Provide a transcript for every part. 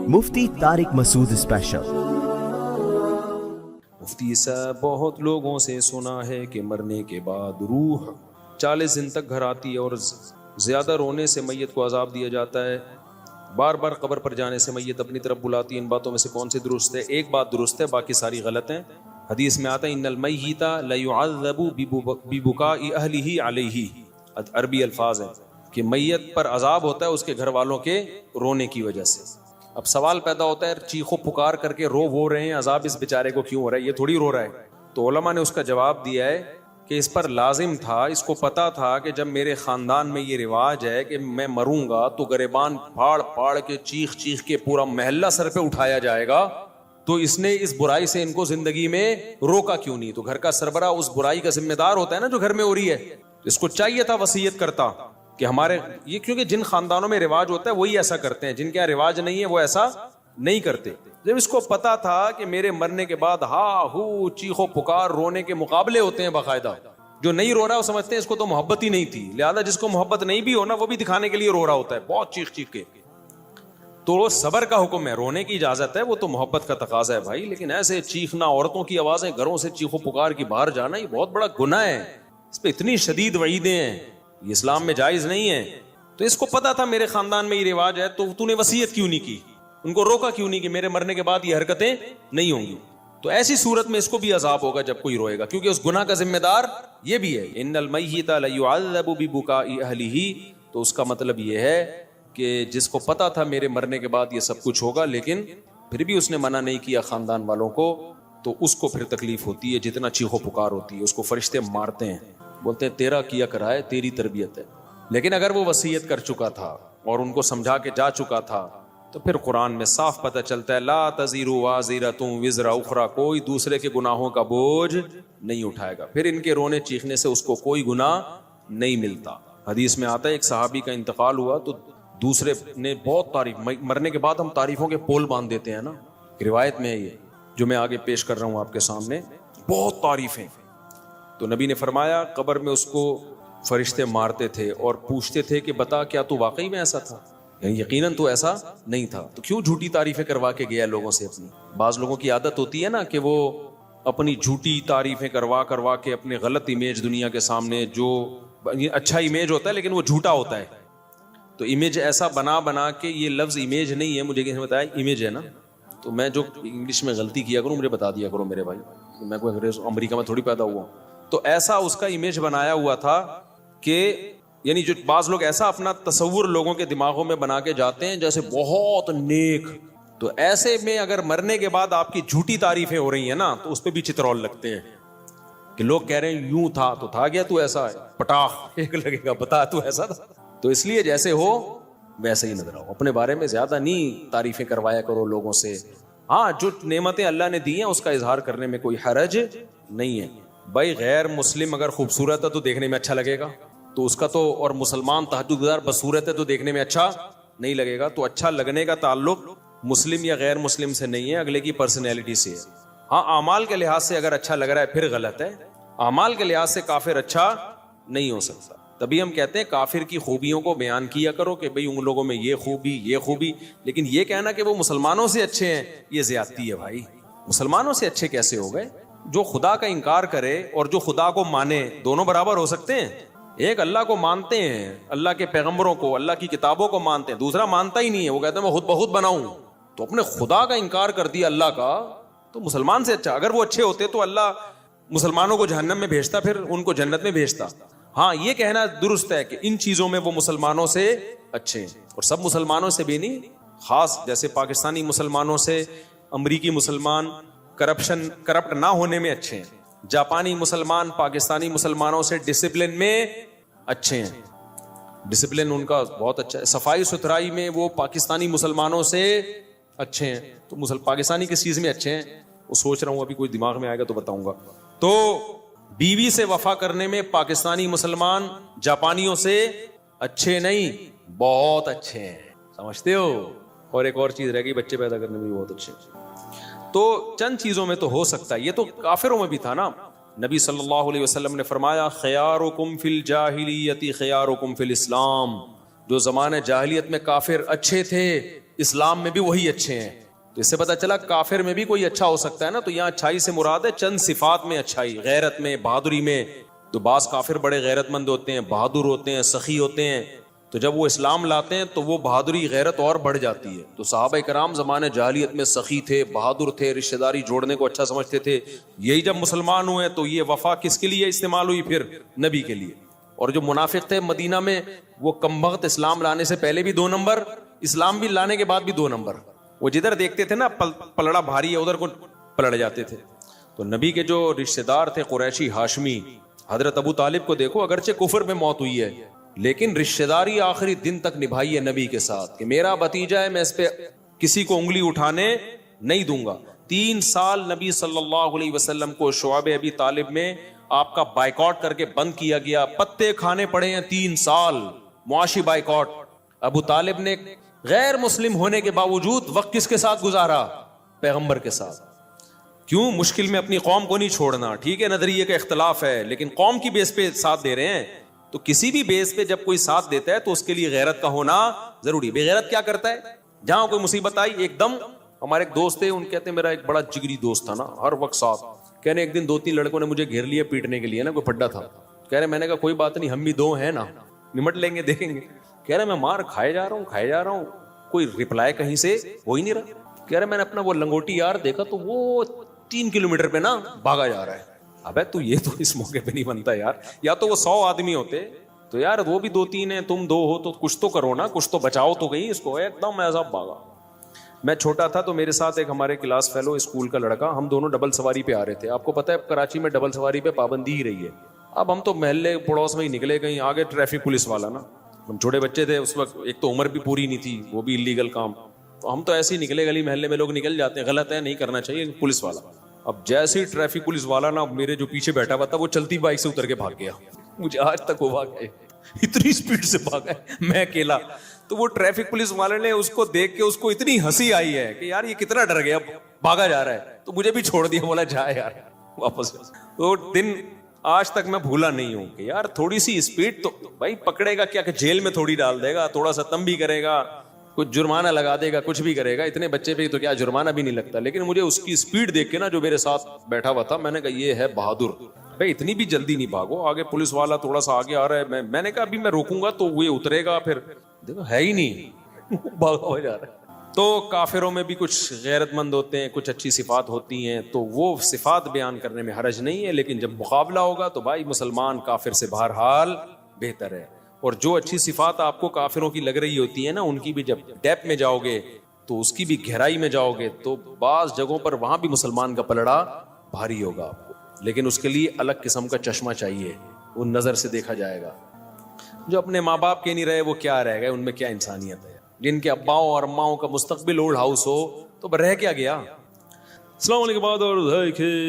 مفتی طارق مسعود special. مفتی صاحب، بہت لوگوں سے سنا ہے کہ مرنے کے بعد روح 40 دن تک گھر آتی ہے اور زیادہ رونے سے میت کو عذاب دیا جاتا ہے، بار بار قبر پر جانے سے میت اپنی طرف بلاتی ہے۔ ان باتوں میں سے کون سی درست ہے؟ ایک بات درست ہے، باقی ساری غلط ہیں۔ حدیث میں آتا ہے ان المیت لیعذب ببکاء اہلہ علیہ، عربی الفاظ ہیں کہ میت پر عذاب ہوتا ہے اس کے گھر والوں کے رونے کی وجہ سے۔ اب سوال پیدا ہوتا ہے چیخو پکار کر کے رو وہ رہے ہیں، عذاب اس بیچارے کو کیوں ہو رہا ہے؟ یہ تھوڑی رو رہا ہے۔ تو علماء نے اس کا جواب دیا ہے کہ اس پر لازم تھا، اس کو پتا تھا کہ جب میرے خاندان میں یہ رواج ہے کہ میں مروں گا تو گریبان پھاڑ پھاڑ کے چیخ چیخ کے پورا محلہ سر پہ اٹھایا جائے گا، تو اس نے اس برائی سے ان کو زندگی میں روکا کیوں نہیں؟ تو گھر کا سربراہ اس برائی کا ذمہ دار ہوتا ہے نا جو گھر میں ہو رہی ہے، اس کو چاہیے تھا وصیت کرتا کہ ہمارے یہ، کیونکہ جن خاندانوں میں رواج ہوتا ہے وہی ایسا کرتے ہیں، جن کے یہاں رواج نہیں ہے وہ ایسا نہیں کرتے۔ جب اس کو پتا تھا کہ میرے مرنے کے بعد ہا ہو چیخو پکار رونے کے مقابلے ہوتے ہیں باقاعدہ، جو نہیں رو رہا وہ سمجھتے ہیں اس کو تو محبت ہی نہیں تھی، لہذا جس کو محبت نہیں بھی ہونا وہ بھی دکھانے کے لیے رو رہا ہوتا ہے بہت چیخ چیخ کے۔ تو صبر کا حکم ہے، رونے کی اجازت ہے، وہ تو محبت کا تقاضا ہے بھائی، لیکن ایسے چیخنا، عورتوں کی آوازیں گھروں سے چیخو پکار کی باہر جانا، یہ بہت بڑا گناہ ہے، اس پہ اتنی شدید وعیدیں ہیں، یہ اسلام میں جائز نہیں ہے۔ تو اس کو پتا تھا میرے خاندان میں یہ رواج ہے، تو نے وصیت کیوں نہیں کی؟ ان کو روکا کیوں نہیں کہ میرے مرنے کے بعد یہ حرکتیں نہیں ہوں گی؟ تو ایسی صورت میں اس کو بھی عذاب ہوگا جب کوئی روئے گا، کیونکہ اس گناہ کا ذمہ دار یہ بھی ہے۔ ان المیت لیعذب ببکاء اہلہ، تو اس کا مطلب یہ ہے کہ جس کو پتا تھا میرے مرنے کے بعد یہ سب کچھ ہوگا لیکن پھر بھی اس نے منع نہیں کیا خاندان والوں کو، تو اس کو پھر تکلیف ہوتی ہے، جتنا چیخو پکار ہوتی ہے، اس کو فرشتے مارتے ہیں، بولتے ہیں تیرا کیا کرا ہے، تیری تربیت ہے۔ لیکن اگر وہ وصیت کر چکا تھا اور ان کو سمجھا کے جا چکا تھا تو پھر قرآن میں صاف پتہ چلتا ہے لا تزر وازرۃ وزر اخری، کوئی دوسرے کے گناہوں کا بوجھ نہیں اٹھائے گا، پھر ان کے رونے چیخنے سے اس کو کوئی گناہ نہیں ملتا۔ حدیث میں آتا ہے ایک صحابی کا انتقال ہوا تو دوسرے نے بہت تعریف، مرنے کے بعد ہم تعریفوں کے پول باندھ دیتے ہیں نا، روایت میں ہے یہ جو میں آگے پیش کر رہا ہوں آپ کے سامنے، بہت تعریفیں۔ تو نبی نے فرمایا قبر میں اس کو فرشتے مارتے تھے اور پوچھتے تھے کہ بتا کیا تو واقعی میں ایسا تھا؟ یعنی یقیناً تو ایسا نہیں تھا، تو کیوں جھوٹی تعریفیں کروا کے گیا لوگوں سے اپنی؟ بعض لوگوں کی عادت ہوتی ہے نا کہ وہ اپنی جھوٹی تعریفیں کروا کے اپنے غلط امیج دنیا کے سامنے، جو اچھا امیج ہوتا ہے لیکن وہ جھوٹا ہوتا ہے، تو امیج ایسا بنا کے، یہ لفظ امیج نہیں ہے، مجھے کسی نے بتایا امیج ہے نا، تو میں جو انگلش میں غلطی کیا کروں مجھے بتا دیا کرو میرے بھائی، میں کوئی انگریز امریکہ میں تھوڑی پیدا ہوا ہوں۔ تو ایسا اس کا امیج بنایا ہوا تھا کہ یعنی جو بعض لوگ ایسا اپنا تصور لوگوں کے دماغوں میں بنا کے جاتے ہیں جیسے بہت نیک، تو ایسے میں اگر مرنے کے بعد آپ کی جھوٹی تعریفیں ہو رہی ہیں نا تو اس پہ بھی چترول لگتے ہیں کہ لوگ کہہ رہے ہیں یوں تھا تو تھا گیا، تو ایسا ہے پٹاخ ایک لگے گا، بتا تو ایسا تھا۔ تو اس لیے جیسے ہو ویسے ہی نظر آؤ، اپنے بارے میں زیادہ نہیں تعریفیں کروایا کرو لوگوں سے۔ ہاں جو نعمتیں اللہ نے دی ہیں اس کا اظہار کرنے میں کوئی حرج نہیں ہے بھائی۔ غیر مسلم اگر خوبصورت ہے تو دیکھنے میں اچھا لگے گا، تو اس کا تو، اور مسلمان تہجد گزار بدصورت ہے تو دیکھنے میں اچھا نہیں لگے گا۔ تو اچھا لگنے کا تعلق مسلم یا غیر مسلم سے نہیں ہے، اگلے کی پرسنالٹی سے ہے۔ ہاں اعمال کے لحاظ سے اگر اچھا لگ رہا ہے پھر غلط ہے، اعمال کے لحاظ سے کافر اچھا نہیں ہو سکتا۔ تبھی ہم کہتے ہیں کافر کی خوبیوں کو بیان کیا کرو کہ بھئی ان لوگوں میں یہ خوبی، لیکن یہ کہنا کہ وہ مسلمانوں سے اچھے ہیں یہ زیادتی ہے بھائی۔ مسلمانوں سے اچھے کیسے ہو گئے؟ جو خدا کا انکار کرے اور جو خدا کو مانے دونوں برابر ہو سکتے ہیں؟ ایک اللہ کو مانتے ہیں، اللہ کے پیغمبروں کو، اللہ کی کتابوں کو مانتے ہیں، دوسرا مانتا ہی نہیں ہے، وہ کہتے ہیں میں خود بخود بناؤں، تو اپنے خدا کا انکار کر دیا اللہ کا، تو مسلمان سے اچھا۔ اگر وہ اچھے ہوتے تو اللہ مسلمانوں کو جہنم میں بھیجتا، پھر ان کو جنت میں بھیجتا۔ ہاں یہ کہنا درست ہے کہ ان چیزوں میں وہ مسلمانوں سے اچھے ہیں، اور سب مسلمانوں سے بھی نہیں، خاص جیسے پاکستانی مسلمانوں سے امریکی مسلمان کرپٹ نہ ہونے میں اچھے ہیں، جاپانی مسلمان پاکستانی مسلمانوں سے ڈسپلن میں اچھے ہیں، ڈسپلن ان کا بہت اچھا ہے، صفائی ستھرائی میں وہ پاکستانی مسلمانوں سے اچھے ہیں۔ تو پاکستانی کس چیز میں اچھے ہیں وہ سوچ رہا ہوں، ابھی کوئی دماغ میں آئے گا تو بتاؤں گا۔ تو بیوی سے وفا کرنے میں پاکستانی مسلمان جاپانیوں سے اچھے نہیں، بہت اچھے ہیں، سمجھتے ہو؟ اور ایک اور چیز رہ گئی، بچے پیدا کرنے میں بھی بہت اچھے ہیں۔ تو چند چیزوں میں تو ہو سکتا ہے، یہ تو کافروں میں بھی تھا نا۔ نبی صلی اللہ علیہ وسلم نے فرمایا خیارکم فی الجاہلیت خیارکم فی الاسلام، جو زمانے جاہلیت میں کافر اچھے تھے اسلام میں بھی وہی اچھے ہیں. تو اس سے پتہ چلا کافر میں بھی کوئی اچھا ہو سکتا ہے نا. تو یہاں اچھائی سے مراد ہے چند صفات میں اچھائی, غیرت میں, بہادری میں. تو بعض کافر بڑے غیرت مند ہوتے ہیں, بہادر ہوتے ہیں, سخی ہوتے ہیں, تو جب وہ اسلام لاتے ہیں تو وہ بہادری غیرت اور بڑھ جاتی ہے. تو صحابہ کرام زمانے جاہلیت میں سخی تھے, بہادر تھے, رشتہ داری جوڑنے کو اچھا سمجھتے تھے. یہی جب مسلمان ہوئے تو یہ وفا کس کے لیے استعمال ہوئی؟ پھر نبی کے لیے. اور جو منافق تھے مدینہ میں, وہ کمبخت اسلام لانے سے پہلے بھی 2 نمبر, اسلام بھی لانے کے بعد بھی 2 نمبر. وہ جدھر دیکھتے تھے نا پلڑا بھاری ہے ادھر کو پلڑ جاتے تھے. تو نبی کے جو رشتہ دار تھے قریشی ہاشمی, حضرت ابو طالب کو دیکھو, اگرچہ کفر میں موت ہوئی ہے لیکن رشتہ داری آخری دن تک نبھائی ہے نبی کے ساتھ کہ میرا بھتیجا ہے, میں اس پہ کسی کو انگلی اٹھانے نہیں دوں گا. 3 سال نبی صلی اللہ علیہ وسلم کو شعب ابی طالب میں آپ کا بائیکاٹ کر کے بند کیا گیا, پتے کھانے پڑے ہیں 3 سال, معاشی بائیکاٹ. ابو طالب نے غیر مسلم ہونے کے باوجود وقت کس کے ساتھ گزارا؟ پیغمبر کے ساتھ. کیوں؟ مشکل میں اپنی قوم کو نہیں چھوڑنا. ٹھیک ہے نظریے کا اختلاف ہے لیکن قوم کی بیس پہ ساتھ دے رہے ہیں. تو کسی بھی بیس پہ جب کوئی ساتھ دیتا ہے تو اس کے لیے غیرت کا ہونا ضروری. بے غیرت کیا کرتا ہے؟ جہاں کوئی مصیبت آئی ایک دم. ہمارے ایک دوست تھے, ان کہتے ہیں میرا ایک بڑا جگری دوست تھا نا, ہر وقت ساتھ. کہہ رہے ایک دن 2-3 لڑکوں نے مجھے گھیر لیا پیٹنے کے لیے نا, کوئی پھڈا تھا. کہہ رہے میں نے کہا کوئی بات نہیں, ہم بھی 2 ہیں نا, نمٹ لیں گے, دیکھیں گے. کہہ رہے میں مار کھائے جا رہا ہوں, کوئی رپلائی کہیں سے ہو ہی نہیں رہا. کہہ رہے میں نے اپنا وہ لنگوٹی یار دیکھا تو وہ 3 کلومیٹر پہ نا بھاگا جا رہا ہے. ابے تو یہ تو اس موقع پہ نہیں بنتا یار, یا تو وہ 100 آدمی ہوتے تو یار وہ بھی 2-3 ہیں, تم 2 ہو تو کچھ تو کرو نا, کچھ تو بچاؤ تو گئی اس کو. ایک دم ایسا بھاگا. میں چھوٹا تھا تو میرے ساتھ ایک ہمارے کلاس فیلو اسکول کا لڑکا, ہم دونوں ڈبل سواری پہ آ رہے تھے. آپ کو پتہ ہے کراچی میں ڈبل سواری پہ پابندی ہی رہی ہے. اب ہم تو محلے پڑوس میں ہی نکلے, کہیں آگے ٹریفک پولیس والا نا, ہم چھوٹے بچے تھے اس وقت, ایک تو عمر بھی پوری نہیں تھی, وہ بھی اللیگل کام. تو ہم تو ایسے ہی نکلے, گلی محلے میں لوگ نکل جاتے ہیں, غلط ہے نہیں کرنا چاہیے, پولیس والا. اب جیسے ہی ٹریفک پولیس والا نا میرے جو پیچھے بیٹھا ہوا تھا وہ چلتی بائک سے اتر کے بھاگ گیا. مجھے آج تک وہ بھاگ گئے, اتنی اسپیڈ سے بھاگا ہے, میں اکیلا. تو وہ ٹریفک پولیس والے نے اس کو دیکھ کے اس کو اتنی ہنسی آئی ہے کہ یار یہ کتنا ڈر گیا, بھاگا جا رہا ہے. تو مجھے بھی چھوڑ دیا, بولا جا یار واپس. تو دن آج تک میں بھولا نہیں ہوں کہ یار تھوڑی سی اسپیڈ تو بھائی پکڑے گا کیا کہ جیل میں تھوڑی ڈال دے گا, تھوڑا سا تنبیہ کرے گا, کچھ جرمانہ لگا دے گا, کچھ بھی کرے گا. اتنے بچے پہ تو کیا جرمانہ بھی نہیں لگتا. لیکن مجھے اس کی اسپیڈ دیکھ کے نا جو میرے ساتھ بیٹھا ہوا تھا, میں نے کہا یہ ہے بہادر. بھائی اتنی بھی جلدی نہیں بھاگو, آگے پولیس والا تھوڑا سا آگے آ رہا ہے. میں نے کہا ابھی میں روکوں گا تو وہ اترے گا, پھر دیکھو ہے ہی نہیں, بھاگا ہو جا رہا ہے. تو کافروں میں بھی کچھ غیرت مند ہوتے ہیں, کچھ اچھی صفات ہوتی ہیں, تو وہ صفات بیان کرنے میں حرج نہیں ہے. لیکن جب مقابلہ ہوگا تو بھائی مسلمان کافر سے بہرحال بہتر ہے. اور جو اچھی صفات آپ کو کافروں کی لگ رہی ہوتی ہیں نا, ان کی بھی جب ڈیپ میں جاؤ گے تو اس کی بھی گہرائی میں جاؤ گے تو بعض جگہوں پر وہاں بھی مسلمان کا پلڑا بھاری ہوگا آپ کو. لیکن اس کے لیے الگ قسم کا چشمہ چاہیے, ان نظر سے دیکھا جائے گا. جو اپنے ماں باپ کے نہیں رہے وہ کیا رہ گئے, ان میں کیا انسانیت ہے. جن کے اباؤں اور اماؤں کا مستقبل اولڈ ہاؤس ہو تو رہ کیا گیا. السلام علیکم. بعد اور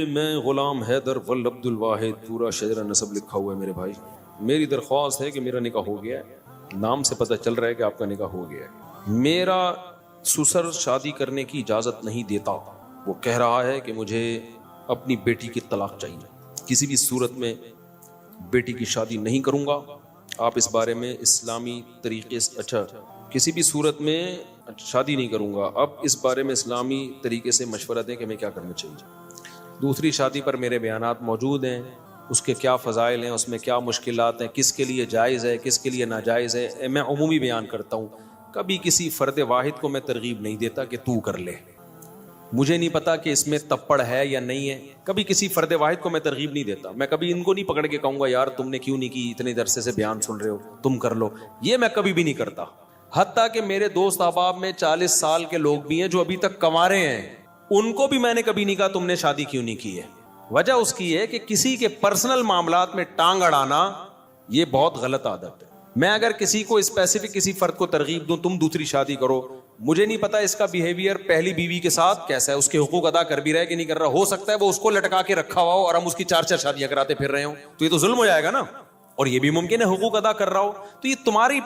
میں غلام حیدر ول عبد الواحد, پورا شجرہ نسب لکھا ہوا ہے میرے بھائی. میری درخواست ہے کہ میرا نکاح ہو گیا ہے, نام سے پتہ چل رہا ہے کہ آپ کا نکاح ہو گیا ہے. میرا سسر شادی کرنے کی اجازت نہیں دیتا, وہ کہہ رہا ہے کہ مجھے اپنی بیٹی کی طلاق چاہیے, کسی بھی صورت میں بیٹی کی شادی نہیں کروں گا. آپ اس بارے میں اسلامی طریقے سے, اچھا کسی بھی صورت میں شادی نہیں کروں گا, اب اس بارے میں اسلامی طریقے سے مشورہ دیں کہ میں کیا کرنا چاہیے. دوسری شادی پر میرے بیانات موجود ہیں, اس کے کیا فضائل ہیں, اس میں کیا مشکلات ہیں, کس کے لیے جائز ہے کس کے لیے ناجائز ہے. میں عمومی بیان کرتا ہوں, کبھی کسی فرد واحد کو میں ترغیب نہیں دیتا کہ تو کر لے. مجھے نہیں پتا کہ اس میں تپڑ ہے یا نہیں ہے, کبھی کسی فرد واحد کو میں ترغیب نہیں دیتا. میں کبھی ان کو نہیں پکڑ کے کہوں گا یار تم نے کیوں نہیں کی, اتنے عرصے سے بیان سن رہے ہو, تم کر لو. یہ میں کبھی بھی نہیں کرتا. حتیٰ کہ میرے دوست احباب میں 40 سال کے لوگ بھی ہیں جو ابھی تک کنوارے ہیں, ان کو بھی میں نے کبھی نہیں کہا تم نے شادی کیوں نہیں کی ہے. وجہ اس کی ہے کہ کسی کے پرسنل معاملات میں ٹانگ اڑانا یہ بہت غلط عادت ہے. میں اگر کسی کو اسپیسیفک کسی فرد کو ترغیب دوں تم دوسری شادی کرو, مجھے نہیں پتا اس کا بیہیویئر پہلی بیوی کے ساتھ کیسا ہے, اس کے حقوق ادا کر بھی رہا ہے کہ نہیں کر رہا. ہو سکتا ہے وہ اس کو لٹکا کے رکھا ہوا ہو اور ہم اس کی 4 شادیاں کراتے پھر رہے ہوں, تو یہ تو ظلم ہو جائے گا نا. اور یہ بھی ممکن ہے حقوق ادا کر رہا ہو, تو یہ تمہاری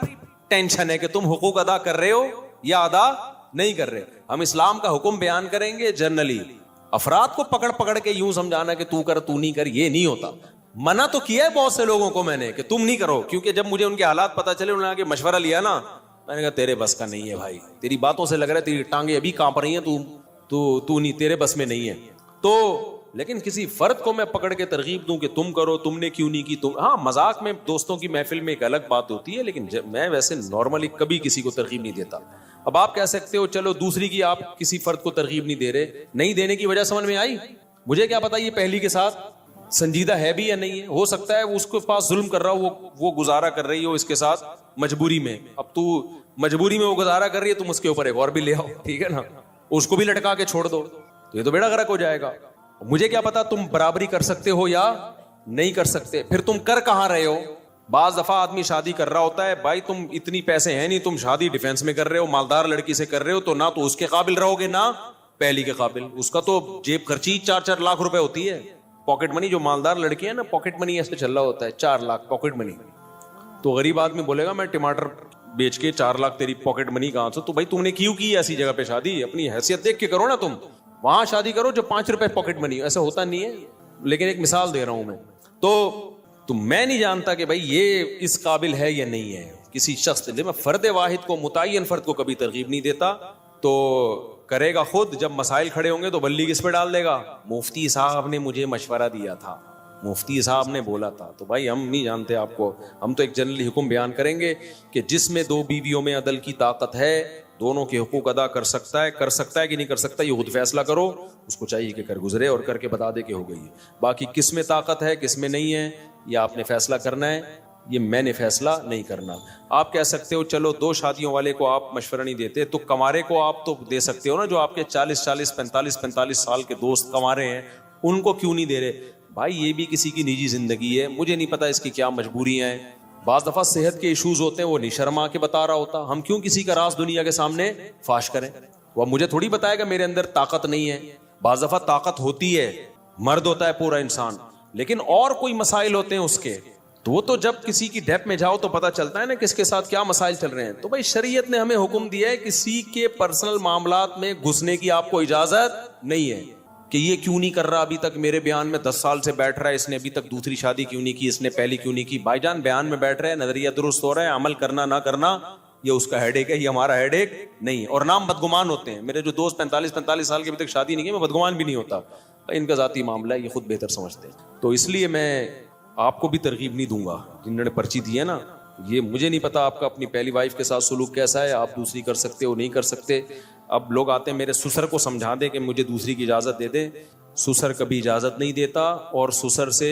ٹینشن ہے کہ تم حقوق ادا کر رہے ہو یا ادا نہیں کر رہے. ہم اسلام کا حکم بیان کریں گے جنرلی, افراد کو پکڑ پکڑ کے یوں سمجھانا کہ تو کر تو نہیں کر, یہ نہیں ہوتا. منع تو کیا ہے بہت سے لوگوں کو میں نے کہ تم نہیں کرو, کیونکہ جب مجھے ان کے حالات پتہ چلے, انہوں نے کہ مشورہ لیا نا میں نے کہا تیرے بس کا نہیں ہے بھائی, تیری باتوں سے لگ رہا ہے تیری ٹانگیں ابھی کانپ رہی ہیں, تو نہیں, تیرے بس میں نہیں ہے. تو لیکن کسی فرد کو میں پکڑ کے ترغیب دوں کہ تم کرو, تم نے کیوں نہیں کی, تم, ہاں مذاق میں دوستوں کی محفل میں ایک الگ بات ہوتی ہے, لیکن میں ویسے نارملی کبھی کسی کو ترغیب نہیں دیتا. اب آپ کہہ سکتے ہو چلو دوسری کی آپ کسی فرد کو ترغیب نہیں دے رہے, نہیں دینے کی وجہ سمجھ میں آئی. مجھے کیا پتا یہ پہلی کے ساتھ سنجیدہ ہے بھی یا نہیں ہے, ہو سکتا ہے اس کے پاس ظلم کر رہا ہو, وہ گزارا کر رہی ہو اس کے ساتھ مجبوری میں. اب تو مجبوری میں وہ گزارا کر رہی ہے, تم اس کے اوپر ایک اور بھی لے آؤ, ٹھیک ہے نا, اس کو بھی لٹکا کے چھوڑ دو, تو یہ تو بیڑا غرق ہو جائے گا. مجھے کیا پتا تم برابری کر سکتے ہو یا نہیں کر سکتے, پھر تم کر کہاں رہے ہو. بعض دفعہ آدمی شادی کر رہا ہوتا ہے, بھائی تم اتنی پیسے ہیں نہیں, تم شادی ڈیفینس میں کر رہے ہو, مالدار لڑکی سے کر رہے ہو, تو نہ تو اس کے قابل رہو گے نہ پہلی کے قابل. اس کا تو جیب خرچی 4-4 لاکھ روپے ہوتی ہے, پاکٹ منی. جو مالدار لڑکی ہے نا, پاکٹ منی ایسے چل رہا ہوتا ہے 4 لاکھ پاکٹ منی. تو غریب آدمی بولے گا میں ٹماٹر بیچ کے 4 لاکھ تیری پاکٹ منی کہاں سے, تو بھائی تم نے کیوں کی ایسی جگہ پہ شادی, اپنی حیثیت دیکھ کے کرو نا, تم وہاں شادی کرو جو 5 روپے پاکٹ منی. ایسا ہوتا نہیں ہے, لیکن ایک مثال دے رہا ہوں میں. تو میں نہیں جانتا کہ بھائی یہ اس قابل ہے یا نہیں ہے کسی شخص. میں فرد واحد کو, متعین فرد کو کبھی ترغیب نہیں دیتا. تو کرے گا خود, جب مسائل کھڑے ہوں گے تو بلی کس پہ ڈال دے گا, مفتی صاحب نے مجھے مشورہ دیا تھا, مفتی صاحب نے بولا تھا. تو بھائی ہم نہیں جانتے آپ کو, ہم تو ایک جنرلی حکم بیان کریں گے کہ جس میں 2 بیویوں میں عدل کی طاقت ہے, دونوں کے حقوق ادا کر سکتا ہے کہ نہیں کر سکتا, یہ خود فیصلہ کرو. اس کو چاہیے کہ کر گزرے اور کر کے بتا دے کہ ہو گئی ہے. باقی کس میں طاقت ہے کس میں نہیں ہے یہ آپ نے فیصلہ کرنا ہے, یہ میں نے فیصلہ نہیں کرنا. آپ کہہ سکتے ہو چلو 2 شادیوں والے کو آپ مشورہ نہیں دیتے, تو کمارے کو آپ تو دے سکتے ہو نا, جو آپ کے 40 45 سال کے دوست کمارے ہیں, ان کو کیوں نہیں دے رہے. بھائی یہ بھی کسی کی نجی زندگی ہے, مجھے نہیں پتا اس کی کیا مجبوریاں ہیں. بعض دفعہ صحت کے ایشوز ہوتے ہیں, وہ نہیں شرما کے بتا رہا ہوتا. ہم کیوں کسی کا راز دنیا کے سامنے فاش کریں, وہ مجھے تھوڑی بتائے گا میرے اندر طاقت نہیں ہے. بعض دفعہ طاقت ہوتی ہے, مرد ہوتا ہے پورا انسان, لیکن اور کوئی مسائل ہوتے ہیں اس کے, تو وہ تو جب کسی کی ڈیپ میں جاؤ تو پتا چلتا ہے نا کس کے ساتھ کیا مسائل چل رہے ہیں. تو بھائی شریعت نے ہمیں حکم دیا ہے کسی کے پرسنل معاملات میں گھسنے کی آپ کو اجازت نہیں ہے, کہ یہ کیوں نہیں کر رہا ابھی تک میرے بیان میں 10 سال سے بیٹھ رہا ہے, اس نے ابھی تک دوسری شادی کیوں نہیں کی, اس نے پہلی کیوں نہیں کی. بھائی جان بیان میں بیٹھ رہے ہیں, نظریہ درست ہو رہا ہے, عمل کرنا نہ کرنا یہ اس کا ہیڈ ایک ہے, یہ ہمارا ہیڈ ایک نہیں. اور نام بدگمان ہوتے ہیں. میرے جو دوست 45 سال کے ابھی تک شادی نہیں کی, میں بدگمان بھی نہیں ہوتا, ان کا ذاتی معاملہ ہے, یہ خود بہتر سمجھتے ہیں. تو اس لیے میں آپ کو بھی ترغیب نہیں دوں گا, جنہوں نے پرچی دی ہے نا, یہ مجھے نہیں پتا آپ کا اپنی پہلی وائف کے ساتھ سلوک کیسا ہے, آپ دوسری کر سکتے ہو نہیں کر سکتے. اب لوگ آتے ہیں میرے سسر کو سمجھا دیں کہ مجھے دوسری کی اجازت دے دیں. سسر کبھی اجازت نہیں دیتا, اور سسر سے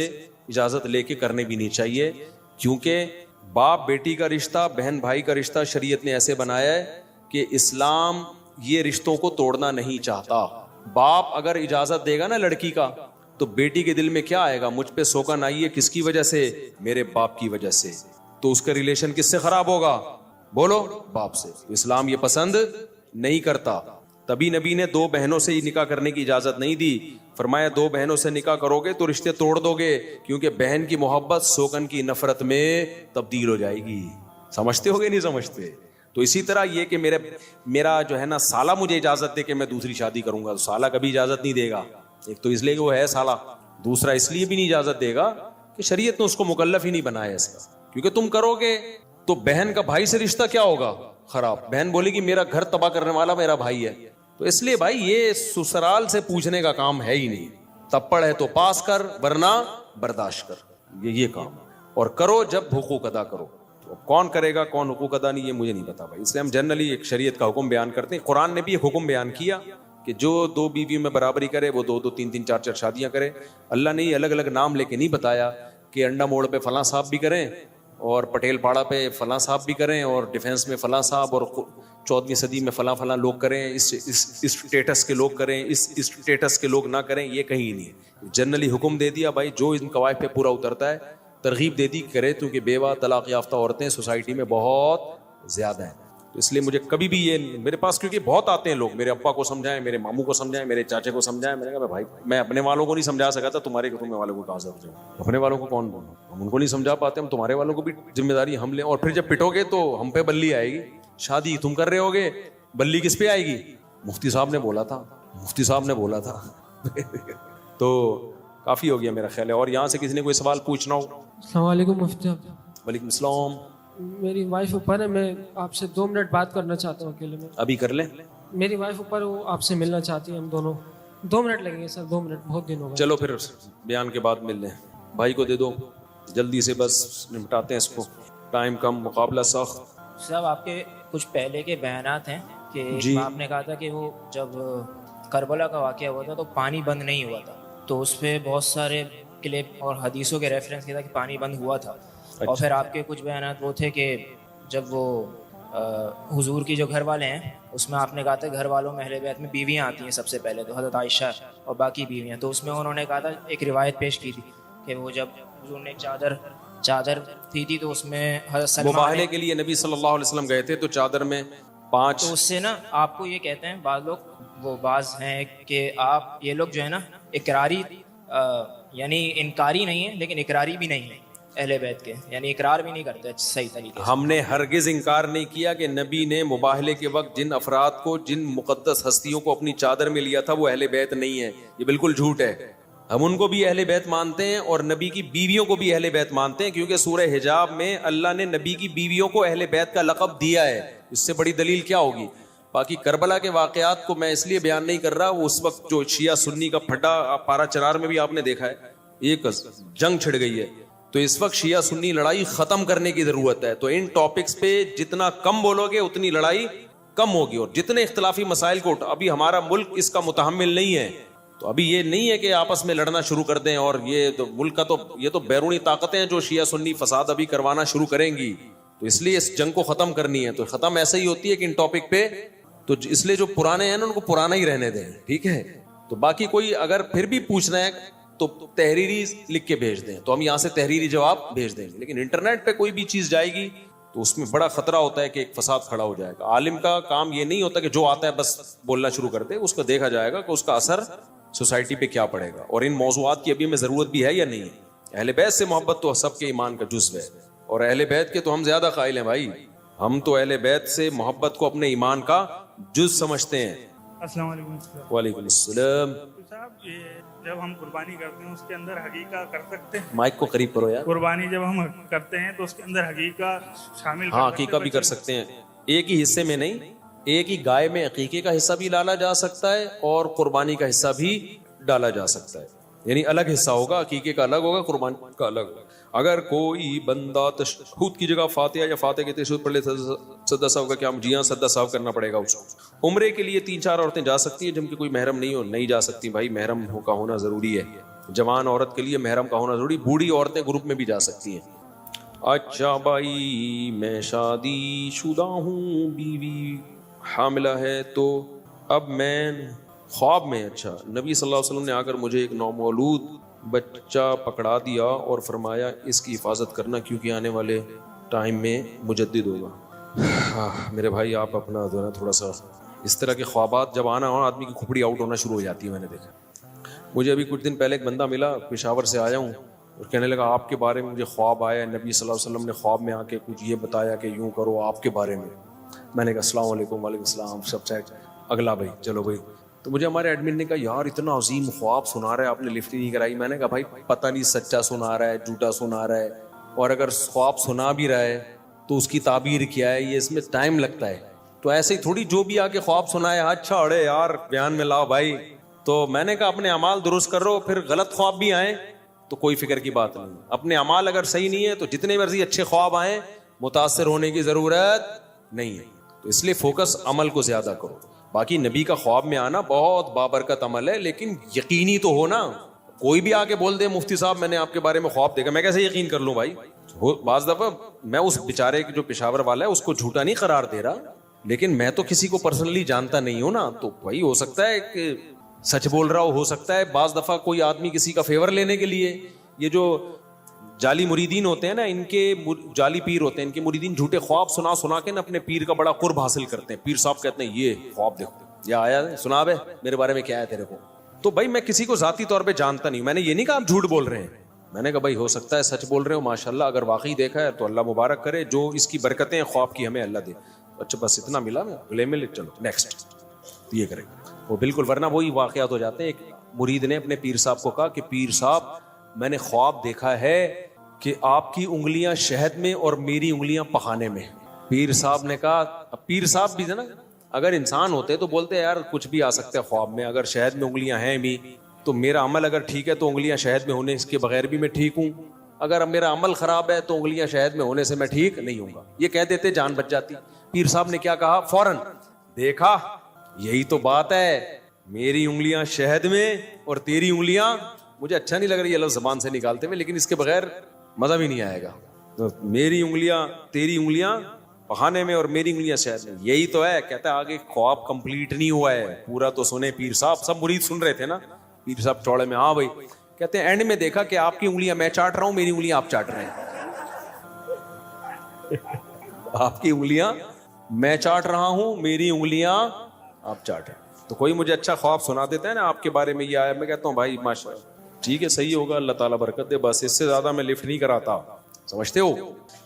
اجازت لے کے کرنے بھی نہیں چاہیے, کیونکہ باپ بیٹی کا رشتہ, بہن بھائی کا رشتہ شریعت نے ایسے بنایا ہے کہ اسلام یہ رشتوں کو توڑنا نہیں چاہتا. باپ اگر اجازت دے گا نا لڑکی کا, تو بیٹی کے دل میں کیا آئے گا, مجھ پہ سوگن آئی ہے کس کی وجہ سے, میرے باپ کی وجہ سے. تو اس کا ریلیشن کس سے خراب ہوگا, بولو, باپ سے. تو اسلام یہ پسند نہیں کرتا. تبھی نبی نے 2 بہنوں سے ہی نکاح کرنے کی اجازت نہیں دی. فرمایا 2 بہنوں سے نکاح کرو گے تو رشتے توڑ دو گے, کیونکہ بہن کی محبت سوگن کی نفرت میں تبدیل ہو جائے گی. سمجھتے ہو گے نہیں سمجھتے؟ تو اسی طرح یہ کہ میرا جو ہے نا سالہ مجھے اجازت دے کہ میں دوسری شادی کروں گا, تو سالہ کبھی اجازت نہیں دے گا. ایک تو اس لیے کہ وہ ہے سالہ, دوسرا اس لیے بھی نہیں اجازت دے گا کہ شریعت نے اس کو مکلف ہی نہیں بنایا ایسا. کیونکہ تم کرو گے تو بہن کا بھائی سے رشتہ کیا ہوگا, خراب. بہن بولے گی میرا گھر تباہ کرنے والا میرا بھائی ہے. تو اس لیے بھائی یہ سسرال سے پوچھنے کا کام ہے ہی نہیں. تپڑ ہے تو پاس کر, ورنہ برداشت کر, یہ کام. اور کرو جب حقوق ادا کرو. تو کون کرے گا کون حقوق ادا نہیں, یہ مجھے نہیں پتا بھائی. اس لیے ہم جنرلی ایک شریعت کا حکم بیان کرتے ہیں. قرآن نے بھی ایک حکم بیان کیا کہ جو 2 بیویوں میں برابری کرے وہ 2 3 4 شادیاں کرے. اللہ نے یہ الگ الگ نام لے کے نہیں بتایا کہ انڈا موڑ پہ فلاں صاحب بھی کریں, اور پٹیل پاڑا پہ فلاں صاحب بھی کریں, اور ڈیفینس میں فلاں صاحب, اور 14ویں صدی میں فلاں لوگ کریں, اس اسٹیٹس کے لوگ کریں, اس اسٹیٹس کے لوگ نہ کریں. یہ کہیں نہیں ہے. جنرلی حکم دے دیا بھائی جو ان قواعد پہ پورا اترتا ہے, ترغیب دے دی کرے, کیونکہ بیوہ طلاق یافتہ عورتیں سوسائٹی میں بہت زیادہ ہیں. تو اس لیے مجھے کبھی بھی یہ میرے پاس, کیونکہ بہت آتے ہیں لوگ, میرے ابا کو سمجھائیں, میرے ماموں کو سمجھائیں, میرے چاچے کو سمجھائیں. میں نے کہا بھائی میں اپنے والوں کو نہیں سمجھا سکا تھا, تمہارے تمہیں والوں کو کہاں سے سمجھاؤں, اپنے والوں کو کون بولوں, ہم ان کو نہیں سمجھا پاتے, ہم تمہارے والوں کو بھی ذمہ داری ہم لیں. اور پھر جب پٹو گے تو ہم پہ بلی آئے گی. شادی تم کر رہے ہوگے, بلی کس پہ آئے گی, مفتی صاحب نے بولا تھا. تو کافی ہو گیا میرا خیال ہے. اور یہاں سے کسی نے کوئی سوال پوچھنا ہو. السلام علیکم مفتی صاحب. وعلیکم السلام. میری وائف اوپر ہے, میں آپ سے 2 منٹ بات کرنا چاہتا ہوں اکیلے میں. ابھی کر لیں. میری وائف اوپر, وہ آپ سے ملنا چاہتی ہے, ہم دونوں 2 منٹ لگیں گے سر, 2 منٹ, بہت دن ہو گئے. چلو پھر بیان کے بعد مل لیں. بھائی کو دے دو جلدی سے, بس نمٹاتے ہیں اس کو, ٹائم کم, مقابلہ سخت. صاحب آپ کے کچھ پہلے کے بیانات ہیں کہ جی. آپ نے کہا تھا کہ وہ جب کربلا کا واقعہ ہوا تھا تو پانی بند نہیں ہوا تھا, تو اس پہ بہت سارے کلپ اور حدیثوں کے ریفرنس کیا تھا کہ پانی بند ہوا تھا. اور پھر آپ کے کچھ بیانات وہ تھے کہ جب وہ حضور کی جو گھر والے ہیں اس میں آپ نے کہا تھا گھر والوں میں اہل بیت میں بیویاں آتی ہیں سب سے پہلے, تو حضرت عائشہ اور باقی بیویاں, تو اس میں انہوں نے کہا تھا ایک روایت پیش کی تھی کہ وہ جب حضور نے ایک چادر تھی تو اس میں حضرت سلمان مباہلے کے لیے نبی صلی اللہ علیہ وسلم گئے تھے, تو چادر میں 5, تو اس سے نا آپ کو یہ کہتے ہیں بعض لوگ, وہ بعض ہیں کہ آپ یہ لوگ جو ہے نا اقراری یعنی انکاری نہیں ہے لیکن اقراری بھی نہیں ہے اہل بیت کے, یعنی اقرار بھی نہیں کرتے صحیح طریقے سے. ہم نے ہرگز انکار نہیں کیا کہ نبی نے مباہلے کے وقت جن افراد کو, جن مقدس ہستیوں کو اپنی چادر میں لیا تھا وہ اہل بیت نہیں ہے, یہ بالکل جھوٹ ہے. ہم ان کو بھی اہل بیت مانتے ہیں اور نبی کی بیویوں کو بھی اہل بیت مانتے ہیں, کیونکہ سورہ حجاب میں اللہ نے نبی کی بیویوں کو اہل بیت کا لقب دیا ہے. اس سے بڑی دلیل کیا ہوگی؟ باقی کربلا کے واقعات کو میں اس لیے بیان نہیں کر رہا, وہ اس وقت جو شیعہ سنی کا پھڈا پارا چنار میں بھی آپ نے دیکھا ہے, ایک جنگ چھڑ گئی ہے, تو اس وقت شیعہ سنی لڑائی ختم کرنے کی ضرورت ہے. تو ان ٹاپکس پہ جتنا کم بولو گے اتنی لڑائی کم ہوگی, اور جتنے اختلافی مسائل کو, ابھی ہمارا ملک اس کا متحمل نہیں ہے, تو ابھی یہ نہیں ہے کہ آپس میں لڑنا شروع کر دیں, اور یہ تو ملک کا, تو یہ تو بیرونی طاقتیں ہیں جو شیعہ سنی فساد ابھی کروانا شروع کریں گی, تو اس لیے اس جنگ کو ختم کرنی ہے. تو ختم ایسے ہی ہوتی ہے کہ ان ٹاپک پہ, تو اس لیے جو پرانے ہیں نا ان کو پرانا ہی رہنے دیں, ٹھیک ہے. تو باقی کوئی اگر پھر بھی پوچھنا ہے تو تحریری لکھ کے بھیج دیں, تو ہم یہاں سے تحریری جواب بھیج دیں گے. لیکن انٹرنیٹ پہ کوئی بھی چیز جائے گی تو اس میں بڑا خطرہ ہوتا ہے کہ ایک فساد کھڑا ہو جائے گا. عالم کا کام یہ نہیں ہوتا کہ جو آتا ہے بس بولنا شروع کر دے, اس کو دیکھا جائے گا کہ اس کا اثر سوسائٹی پہ کیا پڑے گا, اور ان موضوعات کی ابھی ہمیں ضرورت بھی ہے یا نہیں ہے. اہل بیت سے محبت تو سب کے ایمان کا جزو ہے, اور اہل بیت کے تو ہم زیادہ قائل ہیں بھائی, ہم تو اہل بیت سے محبت کو اپنے ایمان کا جز سمجھتے ہیں. السلام علیکم. وعلیکم السلام. صاحب یہ جب ہم قربانی کرتے ہیں اس کے اندر حقیقہ کر سکتے ہیں؟ مائک کو قریب کرو یار. قربانی جب ہم کرتے ہیں تو اس کے اندر حقیقہ شامل, ہاں عقیقہ بھی کر سکتے ہیں, ایک ہی حصے میں نہیں, ایک ہی گائے میں عقیقے کا حصہ بھی ڈالا جا سکتا ہے اور قربانی کا حصہ بھی ڈالا جا سکتا ہے, یعنی الگ حصہ ہوگا, عقیقے کا الگ ہوگا, قربانی کا الگ ہوگا. اگر کوئی بندہ تشہد کی جگہ فاتحہ یا فاتحہ کے تشہد پڑھ لے سدا صاحب کا کیا, جی ہاں سدا صاحب کرنا پڑے گا اس کو. عمرے کے لیے 3-4 عورتیں جا سکتی ہیں, جن کی کوئی محرم نہیں ہو, نہیں جا سکتی بھائی, محرم کا ہونا ضروری ہے. جوان عورت کے لیے محرم کا ہونا ضروری, بوڑھی عورتیں گروپ میں بھی جا سکتی ہیں. اچھا بھائی میں شادی شدہ ہوں, بیوی حاملہ ہے, تو اب میں خواب میں, اچھا نبی صلی اللہ علیہ وسلم نے آ کر مجھے ایک نومولود بچہ پکڑا دیا اور فرمایا اس کی حفاظت کرنا کیونکہ آنے والے ٹائم میں مجدد ہوگا. میرے بھائی آپ اپنا جو ہے نا تھوڑا سا, اس طرح کے خوابات جب آنا ہو آدمی کی کھوپڑی آؤٹ ہونا شروع ہو جاتی ہے. میں نے دیکھا, مجھے ابھی کچھ دن پہلے ایک بندہ ملا, پشاور سے آیا ہوں, اور کہنے لگا آپ کے بارے میں مجھے خواب آیا, نبی صلی اللہ علیہ وسلم نے خواب میں آ کے کچھ یہ بتایا کہ یوں کرو آپ کے بارے میں. میں نے کہا السلام علیکم. وعلیکم السلام. سب چیک, اگلا بھائی چلو بھائی. تو مجھے ہمارے ایڈمن نے کہا یار اتنا عظیم خواب سنا رہا ہے, آپ نے لفٹ ہی نہیں کرائی. میں نے کہا بھائی پتہ نہیں سچا سنا رہا ہے جھوٹا سنا رہا ہے, اور اگر خواب سنا بھی رہا ہے تو اس کی تعبیر کیا ہے, یہ اس میں ٹائم لگتا ہے. تو ایسے ہی تھوڑی جو بھی آ کے خواب سنائے اچھا اڑے یار بیان میں لاؤ بھائی. تو میں نے کہا اپنے اعمال درست کر رہو, پھر غلط خواب بھی آئیں تو کوئی فکر کی بات نہیں. اپنے اعمال اگر صحیح نہیں ہے تو جتنے مرضی اچھے خواب آئیں متاثر ہونے کی ضرورت نہیں ہے. تو اس لیے فوکس عمل کو زیادہ کرو. باقی نبی کا خواب میں آنا بہت بابرکت عمل ہے, لیکن یقینی تو ہو نا. کوئی بھی آ کے بول دے مفتی صاحب میں نے آپ کے بارے میں خواب دیکھا, میں کیسے یقین کر لوں بھائی. بعض دفعہ میں اس بیچارے جو پشاور والا ہے اس کو جھوٹا نہیں قرار دے رہا, لیکن میں تو کسی کو پرسنلی جانتا نہیں ہوں نا, تو بھائی ہو سکتا ہے کہ سچ بول رہا ہو سکتا ہے. بعض دفعہ کوئی آدمی کسی کا فیور لینے کے لیے, یہ جو جعلی مریدین ہوتے ہیں نا, ان کے جعلی پیر ہوتے ہیں, ان کے مریدین جھوٹے خواب سنا سنا کے نا اپنے پیر کا بڑا قرب حاصل کرتے ہیں. پیر صاحب کہتے ہیں یہ خواب دیکھو, یہ آیا ہے سنا بے میرے بارے میں کیا ہے تیرے کو. تو بھائی میں کسی کو ذاتی طور پہ جانتا نہیں, میں نے یہ نہیں کہا آپ جھوٹ بول رہے ہیں, میں نے کہا بھائی ہو سکتا ہے سچ بول رہے ہو ماشاءاللہ, اگر واقعی دیکھا ہے تو اللہ مبارک کرے, جو اس کی برکتیں ہیں خواب کی ہمیں اللہ دے. اچھا بس اتنا ملا, میں گلے مل, چلو نیکسٹ یہ کریں وہ بالکل, ورنہ وہی واقعات ہو جاتے ہیں. ایک مرید نے اپنے پیر صاحب کو کہا کہ پیر صاحب میں نے خواب دیکھا ہے کہ آپ کی انگلیاں شہد میں اور میری انگلیاں پخانے میں. پیر صاحب نے کہا, اب پیر صاحب بھی تھے نا, اگر انسان ہوتے تو بولتے یار کچھ بھی آ سکتا ہے خواب میں, اگر شہد میں انگلیاں ہیں بھی تو میرا عمل اگر ٹھیک ہے تو انگلیاں شہد میں ہونے اس کے بغیر بھی میں ٹھیک ہوں, اگر میرا عمل خراب ہے تو انگلیاں شہد میں ہونے سے میں ٹھیک نہیں ہوں گا. یہ کہہ دیتے جان بچ جاتی. پیر صاحب نے کیا کہا فوراً, دیکھا یہی تو بات ہے, میری انگلیاں شہد میں اور تیری انگلیاں, مجھے اچھا نہیں لگ رہی یہ لفظ زبان سے نکالتے ہوئے لیکن اس کے بغیر مزہ بھی نہیں آئے گا. تو میری انگلیاں تیری انگلیاں پخانے میں اور میری انگلیاں شہد میں, یہی تو ہے. کہتا ہے آگے خواب کمپلیٹ نہیں ہوا ہے, پورا تو سنے پیر صاحب. سب مرید سن رہے تھے نا, پیر صاحب چوڑے میں ہاں بھائی. کہتے ہیں اینڈ میں دیکھا کہ آپ کی انگلیاں میں چاٹ رہا ہوں, میری انگلیاں آپ چاٹ رہے ہیں. آپ کی انگلیاں میں چاٹ رہا ہوں, میری انگلیاں آپ چاٹ رہے ہیں. تو کوئی مجھے اچھا خواب سنا دیتا ہے نا آپ کے بارے میں یہ آیا, میں کہتا ہوں بھائی ماشاء اللہ ٹھیک ہے صحیح ہوگا, اللہ تعالیٰ برکت دے, بس اس سے زیادہ میں لفٹ نہیں کراتا, سمجھتے ہو.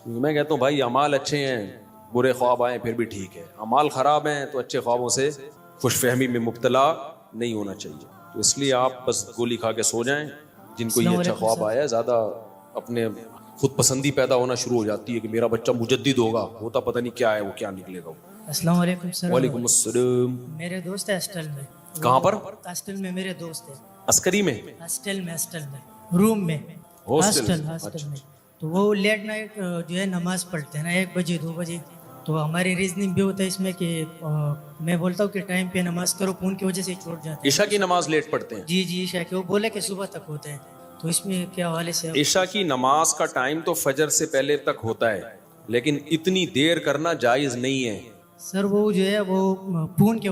میں کہتا ہوں بھائی اعمال اچھے ہیں, برے خواب آئیں پھر بھی ٹھیک ہے, اعمال خراب ہیں تو اچھے خوابوں سے خوش فہمی میں مبتلا نہیں ہونا چاہیے. تو اس لیے آپ بس گولی کھا کے سو جائیں. جن کو یہ اچھا خواب آیا ہے زیادہ اپنے خود پسندی پیدا ہونا شروع ہو جاتی ہے کہ میرا بچہ مجدد ہوگا, ہوتا پتہ نہیں کیا ہے وہ, کیا نکلے گا. السلام علیکم سر. وعلیکم السلام. میرے دوست ہے ہاسٹل میں. کہاں پر؟ ہاسٹل میں میرے دوست ہے. عسکری میں؟ ہاسٹل میں روم میں, ہاسٹل میں. تو وہ لیٹ نائٹ جو ہے نماز پڑھتے ہیں نا 1 بجے 2 بجے. تو ہماری ریزننگ بھی ہوتا ہے اس میں کہ میں بولتا ہوں کہ ٹائم پہ نماز کرو, فون کی وجہ سے چھوٹ جاتے ہیں. عشاء کی نماز لیٹ پڑھتے ہیں؟ جی عشاء کی, وہ بولے کہ صبح تک ہوتے ہیں. تو اس میں کیا حوالے سے عشاء کی نماز کا ٹائم تو فجر سے پہلے تک ہوتا ہے لیکن اتنی دیر کرنا جائز نہیں ہے سر. وہ جو ہے وہ فون کی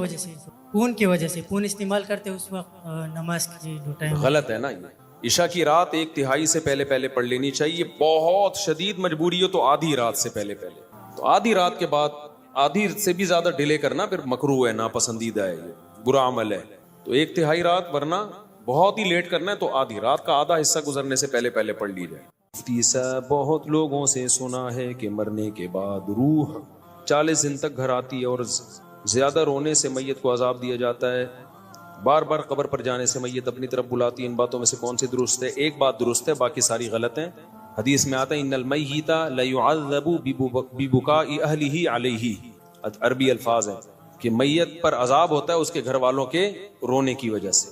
وجہ سے فون استعمال کرتے اس وقت نماز کی جو ٹائم غلط ہے نا. یہ عشاء کی رات 1/3 سے پہلے پڑھ لینی چاہیے. بہت شدید مجبوری ہو تو آدھی رات سے پہلے. تو آدھی رات کے بعد, آدھی سے بھی زیادہ ڈیلے کرنا پھر مکروہ ہے, ناپسندیدہ ہے, یہ برا عمل ہے. تو 1/3 رات, ورنہ بہت ہی لیٹ کرنا ہے تو آدھی رات کا آدھا حصہ گزرنے سے پہلے پڑھ لی جائے. مفتی صاحب بہت لوگوں سے سنا ہے کہ مرنے کے بعد روح 40 دن تک گھر آتی ہے اور زیادہ رونے سے میت کو عذاب دیا جاتا ہے, بار بار قبر پر جانے سے میت اپنی طرف بلاتی ہے. ان باتوں میں سے کون سی درست ہے؟ ایک بات درست ہے, باقی ساری غلط ہیں. حدیث میں آتا ہے ان المیت لیعذب ببکاء اہلہ علیہ, عربی الفاظ ہیں کہ میت پر عذاب ہوتا ہے اس کے گھر والوں کے رونے کی وجہ سے.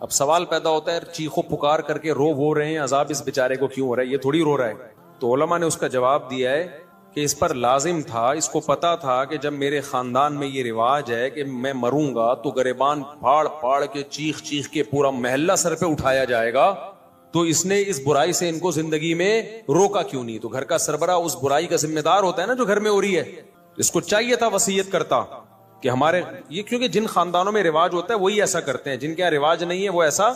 اب سوال پیدا ہوتا ہے چیخو پکار کر کے رو رہے ہیں, عذاب اس بیچارے کو کیوں ہو رہا ہے, یہ تھوڑی رو رہا ہے. تو علماء نے اس کا جواب دیا ہے کہ اس پر لازم تھا, اس کو پتا تھا کہ جب میرے خاندان میں یہ رواج ہے کہ میں مروں گا تو گریبان پھاڑ کے چیخ کے پورا محلہ سر پہ اٹھایا جائے گا, تو اس نے اس برائی سے ان کو زندگی میں روکا کیوں نہیں. تو گھر کا سربراہ اس برائی کا ذمہ دار ہوتا ہے نا جو گھر میں ہو رہی ہے. اس کو چاہیے تھا وصیت کرتا کہ ہمارے یہ, کیونکہ جن خاندانوں میں رواج ہوتا ہے وہی ایسا کرتے ہیں, جن کے یہاں رواج نہیں ہے وہ ایسا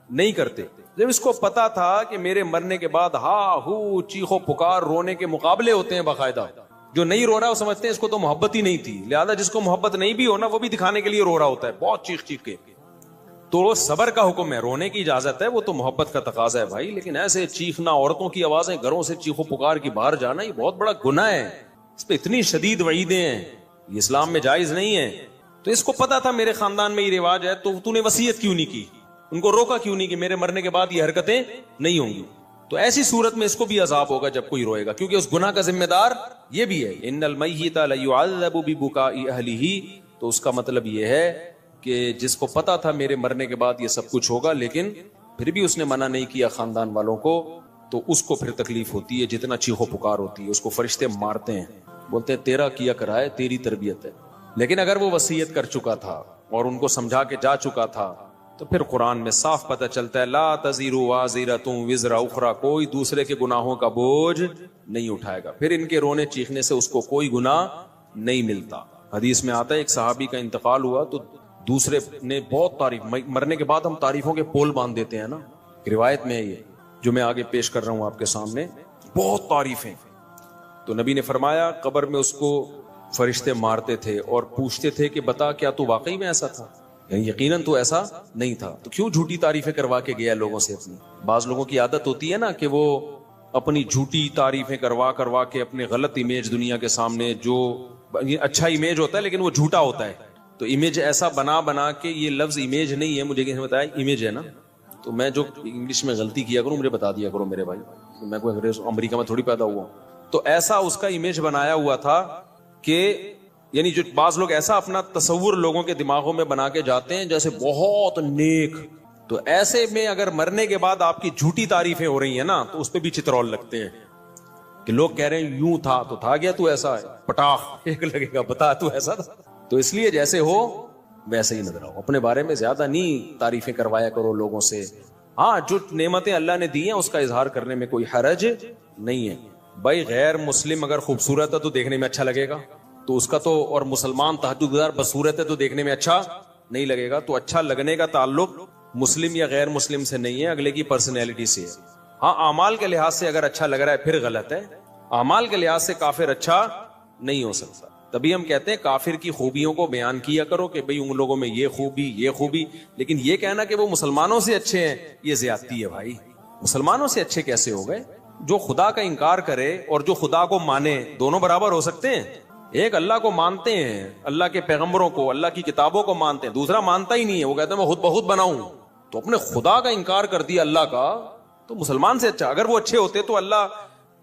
نہیں کرتے. جب اس کو پتا تھا کہ میرے مرنے کے بعد ہا ہو چیخو پکار رونے کے مقابلے ہوتے ہیں باقاعدہ, جو نہیں رو رہا وہ سمجھتے ہیں اس کو تو محبت ہی نہیں تھی, لہذا جس کو محبت نہیں بھی ہونا وہ بھی دکھانے کے لیے رو رہا ہوتا ہے بہت چیخ کے. تو صبر کا حکم ہے, رونے کی اجازت ہے, وہ تو محبت کا تقاضا ہے بھائی, لیکن ایسے چیخنا, عورتوں کی آوازیں گھروں سے چیخو پکار کی باہر جانا, یہ بہت بڑا گناہ ہے, اس پہ اتنی شدید وعیدیں ہیں, یہ اسلام میں جائز نہیں ہے. تو اس کو پتا تھا میرے خاندان میں یہ رواج ہے, تو نے وصیت کیوں نہیں کی, ان کو روکا کیوں نہیں کہ میرے مرنے کے بعد یہ حرکتیں نہیں ہوں گی. تو ایسی صورت میں اس کو بھی عذاب ہوگا جب کوئی روئے گا, کیونکہ اس گناہ کا ذمہ دار یہ بھی ہے. ان المیت لیعذب ببکاء اہلہ, تو اس کا مطلب یہ ہے کہ جس کو پتا تھا میرے مرنے کے بعد یہ سب کچھ ہوگا لیکن پھر بھی اس نے منع نہیں کیا خاندان والوں کو, تو اس کو پھر تکلیف ہوتی ہے جتنا چیخو پکار ہوتی ہے. اس کو فرشتے مارتے ہیں, بولتے ہیں تیرا کیا کرا ہے, تیری تربیت ہے. لیکن اگر وہ وصیت کر چکا تھا اور ان کو سمجھا کے جا چکا تھا تو پھر قرآن میں صاف پتہ چلتا ہے لا تزر وازرۃ وزر اخری, کوئی دوسرے کے گناہوں کا بوجھ نہیں اٹھائے گا. پھر ان کے رونے چیخنے سے اس کو کوئی گناہ نہیں ملتا. حدیث میں آتا ہے ایک صحابی کا انتقال ہوا تو دوسرے نے بہت تعریف, مرنے کے بعد ہم تعریفوں کے پول باندھ دیتے ہیں نا, روایت میں ہے یہ جو میں آگے پیش کر رہا ہوں آپ کے سامنے, بہت تعریفیں. تو نبی نے فرمایا قبر میں اس کو فرشتے مارتے تھے اور پوچھتے تھے کہ بتا کیا تو واقعی میں ایسا تھا, یعنی یقیناً تو ایسا نہیں تھا, تو کیوں جھوٹی تعریفیں کروا کے گیا لوگوں سے اپنی. بعض لوگوں کی عادت ہوتی ہے نا کہ وہ اپنی جھوٹی تعریفیں کروا کے اپنے غلط امیج دنیا کے سامنے, جو اچھا امیج ہوتا ہے لیکن وہ جھوٹا ہوتا ہے, تو امیج ایسا بنا کے, یہ لفظ امیج نہیں ہے, مجھے کسی نے بتایا امیج ہے نا, تو میں جو انگلش میں غلطی کیا کروں مجھے بتا دیا کرو میرے بھائی. میں کوئی انگریز امریکہ میں تھوڑی پیدا ہوا. تو ایسا اس کا امیج بنایا ہوا تھا کہ یعنی جو بعض لوگ ایسا اپنا تصور لوگوں کے دماغوں میں بنا کے جاتے ہیں جیسے بہت نیک. تو ایسے میں اگر مرنے کے بعد آپ کی جھوٹی تعریفیں ہو رہی ہیں نا تو اس پہ بھی چترول لگتے ہیں کہ لوگ کہہ رہے ہیں یوں تھا تو تھا گیا تو ایسا ہے, پٹاخ ایک لگے گا بتا تو ایسا تھا. تو اس لیے جیسے ہو ویسے ہی نظر آؤ, اپنے بارے میں زیادہ نہیں تعریفیں کروایا کرو لوگوں سے. ہاں جو نعمتیں اللہ نے دی ہیں اس کا اظہار کرنے میں کوئی حرج نہیں ہے. بھائی غیر مسلم اگر خوبصورت ہے تو دیکھنے میں اچھا لگے گا تو اس کا تو, اور مسلمان تہجد گزار بدصورت ہے تو دیکھنے میں اچھا نہیں لگے گا. تو اچھا لگنے کا تعلق مسلم یا غیر مسلم سے نہیں ہے, اگلے کی پرسنالٹی سے ہے. ہاں اعمال کے لحاظ سے اگر اچھا لگ رہا ہے پھر غلط ہے, اعمال کے لحاظ سے کافر اچھا نہیں ہو سکتا. تبھی ہم کہتے ہیں کافر کی خوبیوں کو بیان کیا کرو کہ بھئی ان لوگوں میں یہ خوبی, لیکن یہ کہنا کہ وہ مسلمانوں سے اچھے ہیں یہ زیادتی ہے بھائی. مسلمانوں سے اچھے کیسے ہو گئے؟ جو خدا کا انکار کرے اور جو خدا کو مانے دونوں برابر ہو سکتے ہیں؟ ایک اللہ کو مانتے ہیں, اللہ کے پیغمبروں کو, اللہ کی کتابوں کو مانتے ہیں, دوسرا مانتا ہی نہیں ہے, وہ کہتے ہیں میں خود بخود بناؤں. تو اپنے خدا کا انکار کر دیا اللہ کا, تو مسلمان سے اچھا. اگر وہ اچھے ہوتے تو اللہ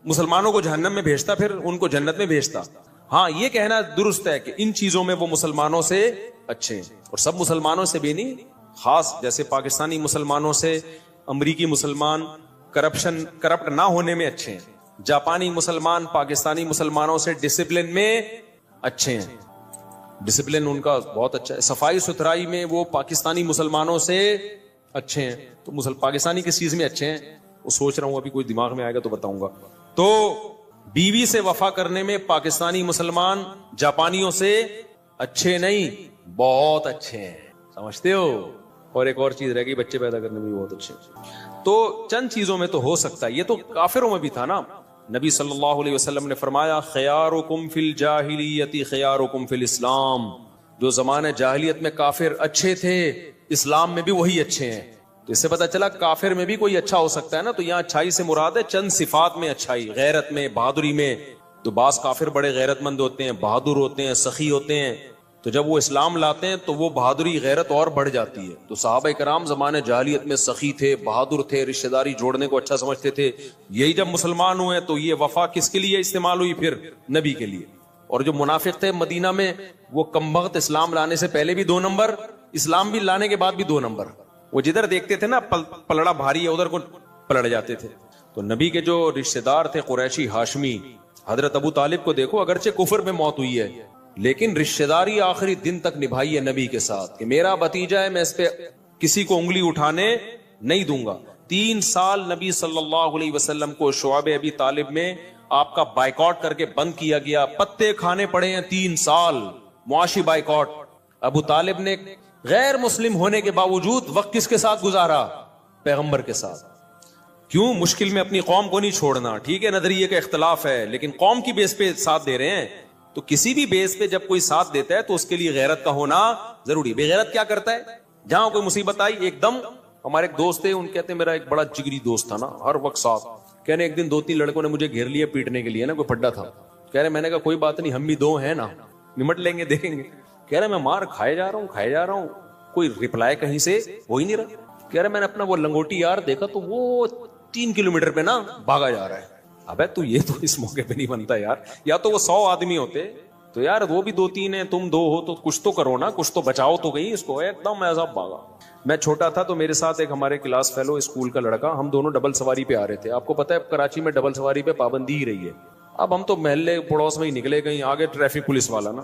مسلمانوں کو جہنم میں بھیجتا, پھر ان کو جنت میں بھیجتا. ہاں یہ کہنا درست ہے کہ ان چیزوں میں وہ مسلمانوں سے اچھے ہیں, اور سب مسلمانوں سے بھی نہیں, خاص جیسے پاکستانی مسلمانوں سے امریکی مسلمان کرپٹ نہ ہونے میں اچھے ہیں. جاپانی مسلمان پاکستانی مسلمانوں سے ڈسپلن میں اچھے ہیں, ڈسپلن ان کا بہت اچھا ہے. صفائی ستھرائی میں وہ پاکستانی مسلمانوں سے اچھے ہیں. تو پاکستانی کس چیز میں اچھے ہیں وہ سوچ رہا ہوں, ابھی کوئی دماغ میں آئے گا تو بتاؤں گا. تو بیوی سے وفا کرنے میں پاکستانی مسلمان جاپانیوں سے اچھے نہیں, بہت اچھے ہیں, سمجھتے ہو. اور ایک اور چیز رہ گئی, بچے پیدا کرنے میں بھی بہت اچھے ہیں. تو چند چیزوں میں تو ہو سکتا ہے, یہ تو کافروں میں بھی تھا نا. نبی صلی اللہ علیہ وسلم نے فرمایا خیارکم فی الجاہلیت خیارکم فی الاسلام. جو زمانے جاہلیت میں کافر اچھے تھے اسلام میں بھی وہی اچھے ہیں. تو اس سے پتہ چلا کافر میں بھی کوئی اچھا ہو سکتا ہے نا. تو یہاں اچھائی سے مراد ہے چند صفات میں اچھائی, غیرت میں, بہادری میں. تو بعض کافر بڑے غیرت مند ہوتے ہیں, بہادر ہوتے ہیں, سخی ہوتے ہیں. تو جب وہ اسلام لاتے ہیں تو وہ بہادری غیرت اور بڑھ جاتی ہے. تو صحابہ کرام زمانے جاہلیت میں سخی تھے, بہادر تھے, رشتہ داری جوڑنے کو اچھا سمجھتے تھے. یہی جب مسلمان ہوئے تو یہ وفا کس کے لیے استعمال ہوئی؟ پھر نبی کے لیے. اور جو منافق تھے مدینہ میں وہ کمبخت اسلام لانے سے پہلے بھی 2 نمبر, اسلام بھی لانے کے بعد بھی 2 نمبر. وہ جدھر دیکھتے تھے نا پلڑا بھاری ہے ادھر کو پلڑ جاتے تھے. تو نبی کے جو رشتہ دار تھے قریشی ہاشمی, حضرت ابو طالب کو دیکھو, اگرچہ کفر میں موت ہوئی ہے لیکن رشتہ داری آخری دن تک نبھائی ہے نبی کے ساتھ کہ میرا بھتیجا ہے, میں اس پہ کسی کو انگلی اٹھانے نہیں دوں گا. 3 سال نبی صلی اللہ علیہ وسلم کو شعب ابی طالب میں آپ کا بائیکاٹ کر کے بند کیا گیا, پتے کھانے پڑے ہیں 3 سال, معاشی بائیکاٹ. ابو طالب نے غیر مسلم ہونے کے باوجود وقت کس کے ساتھ گزارا؟ پیغمبر کے ساتھ. کیوں؟ مشکل میں اپنی قوم کو نہیں چھوڑنا. ٹھیک ہے نظریے کا اختلاف ہے لیکن قوم کی بیس پہ ساتھ دے رہے ہیں. تو کسی بھی بیس پہ جب کوئی ساتھ دیتا ہے تو اس کے لیے غیرت کا ہونا ضروری. بے غیرت کیا کرتا ہے؟ جہاں کوئی مصیبت آئی ایک دم. ہمارے ایک دوست تھے, ان کہتے ہیں میرا ایک بڑا جگری دوست تھا نا, ہر وقت ساتھ. کہنے ایک دن 2-3 لڑکوں نے مجھے گھیر لیا پیٹنے کے لیے نا, کوئی پھڈا تھا. کہہ رہے میں نے کہا کوئی بات نہیں, ہم بھی 2 ہیں نا, نمٹ لیں گے, دیکھیں گے. کہہ رہے میں مار کھائے جا رہا ہوں, کوئی ریپلائی کہیں سے ہو ہی نہیں رہا. کہہ رہے میں نے اپنا وہ لنگوٹی یار دیکھا تو وہ 3 کلومیٹر پہ نا بھاگا جا رہا ہے. ابے تو یہ تو اس موقع پہ نہیں بنتا یار, یا تو وہ 100 آدمی ہوتے تو یار وہ بھی 2-3 ہیں, تم 2 ہو تو کچھ تو کرو نا, کچھ تو بچاؤ تو گئی اس کو. ایک دم ایسا بھاگا. میں چھوٹا تھا تو میرے ساتھ ایک ہمارے کلاس فیلو اسکول کا لڑکا, ہم دونوں ڈبل سواری پہ آ رہے تھے. آپ کو پتا ہے کراچی میں ڈبل سواری پہ پابندی ہی رہی ہے. اب ہم تو محلے پڑوس میں ہی نکلے, کہیں آگے ٹریفک پولیس والا نا,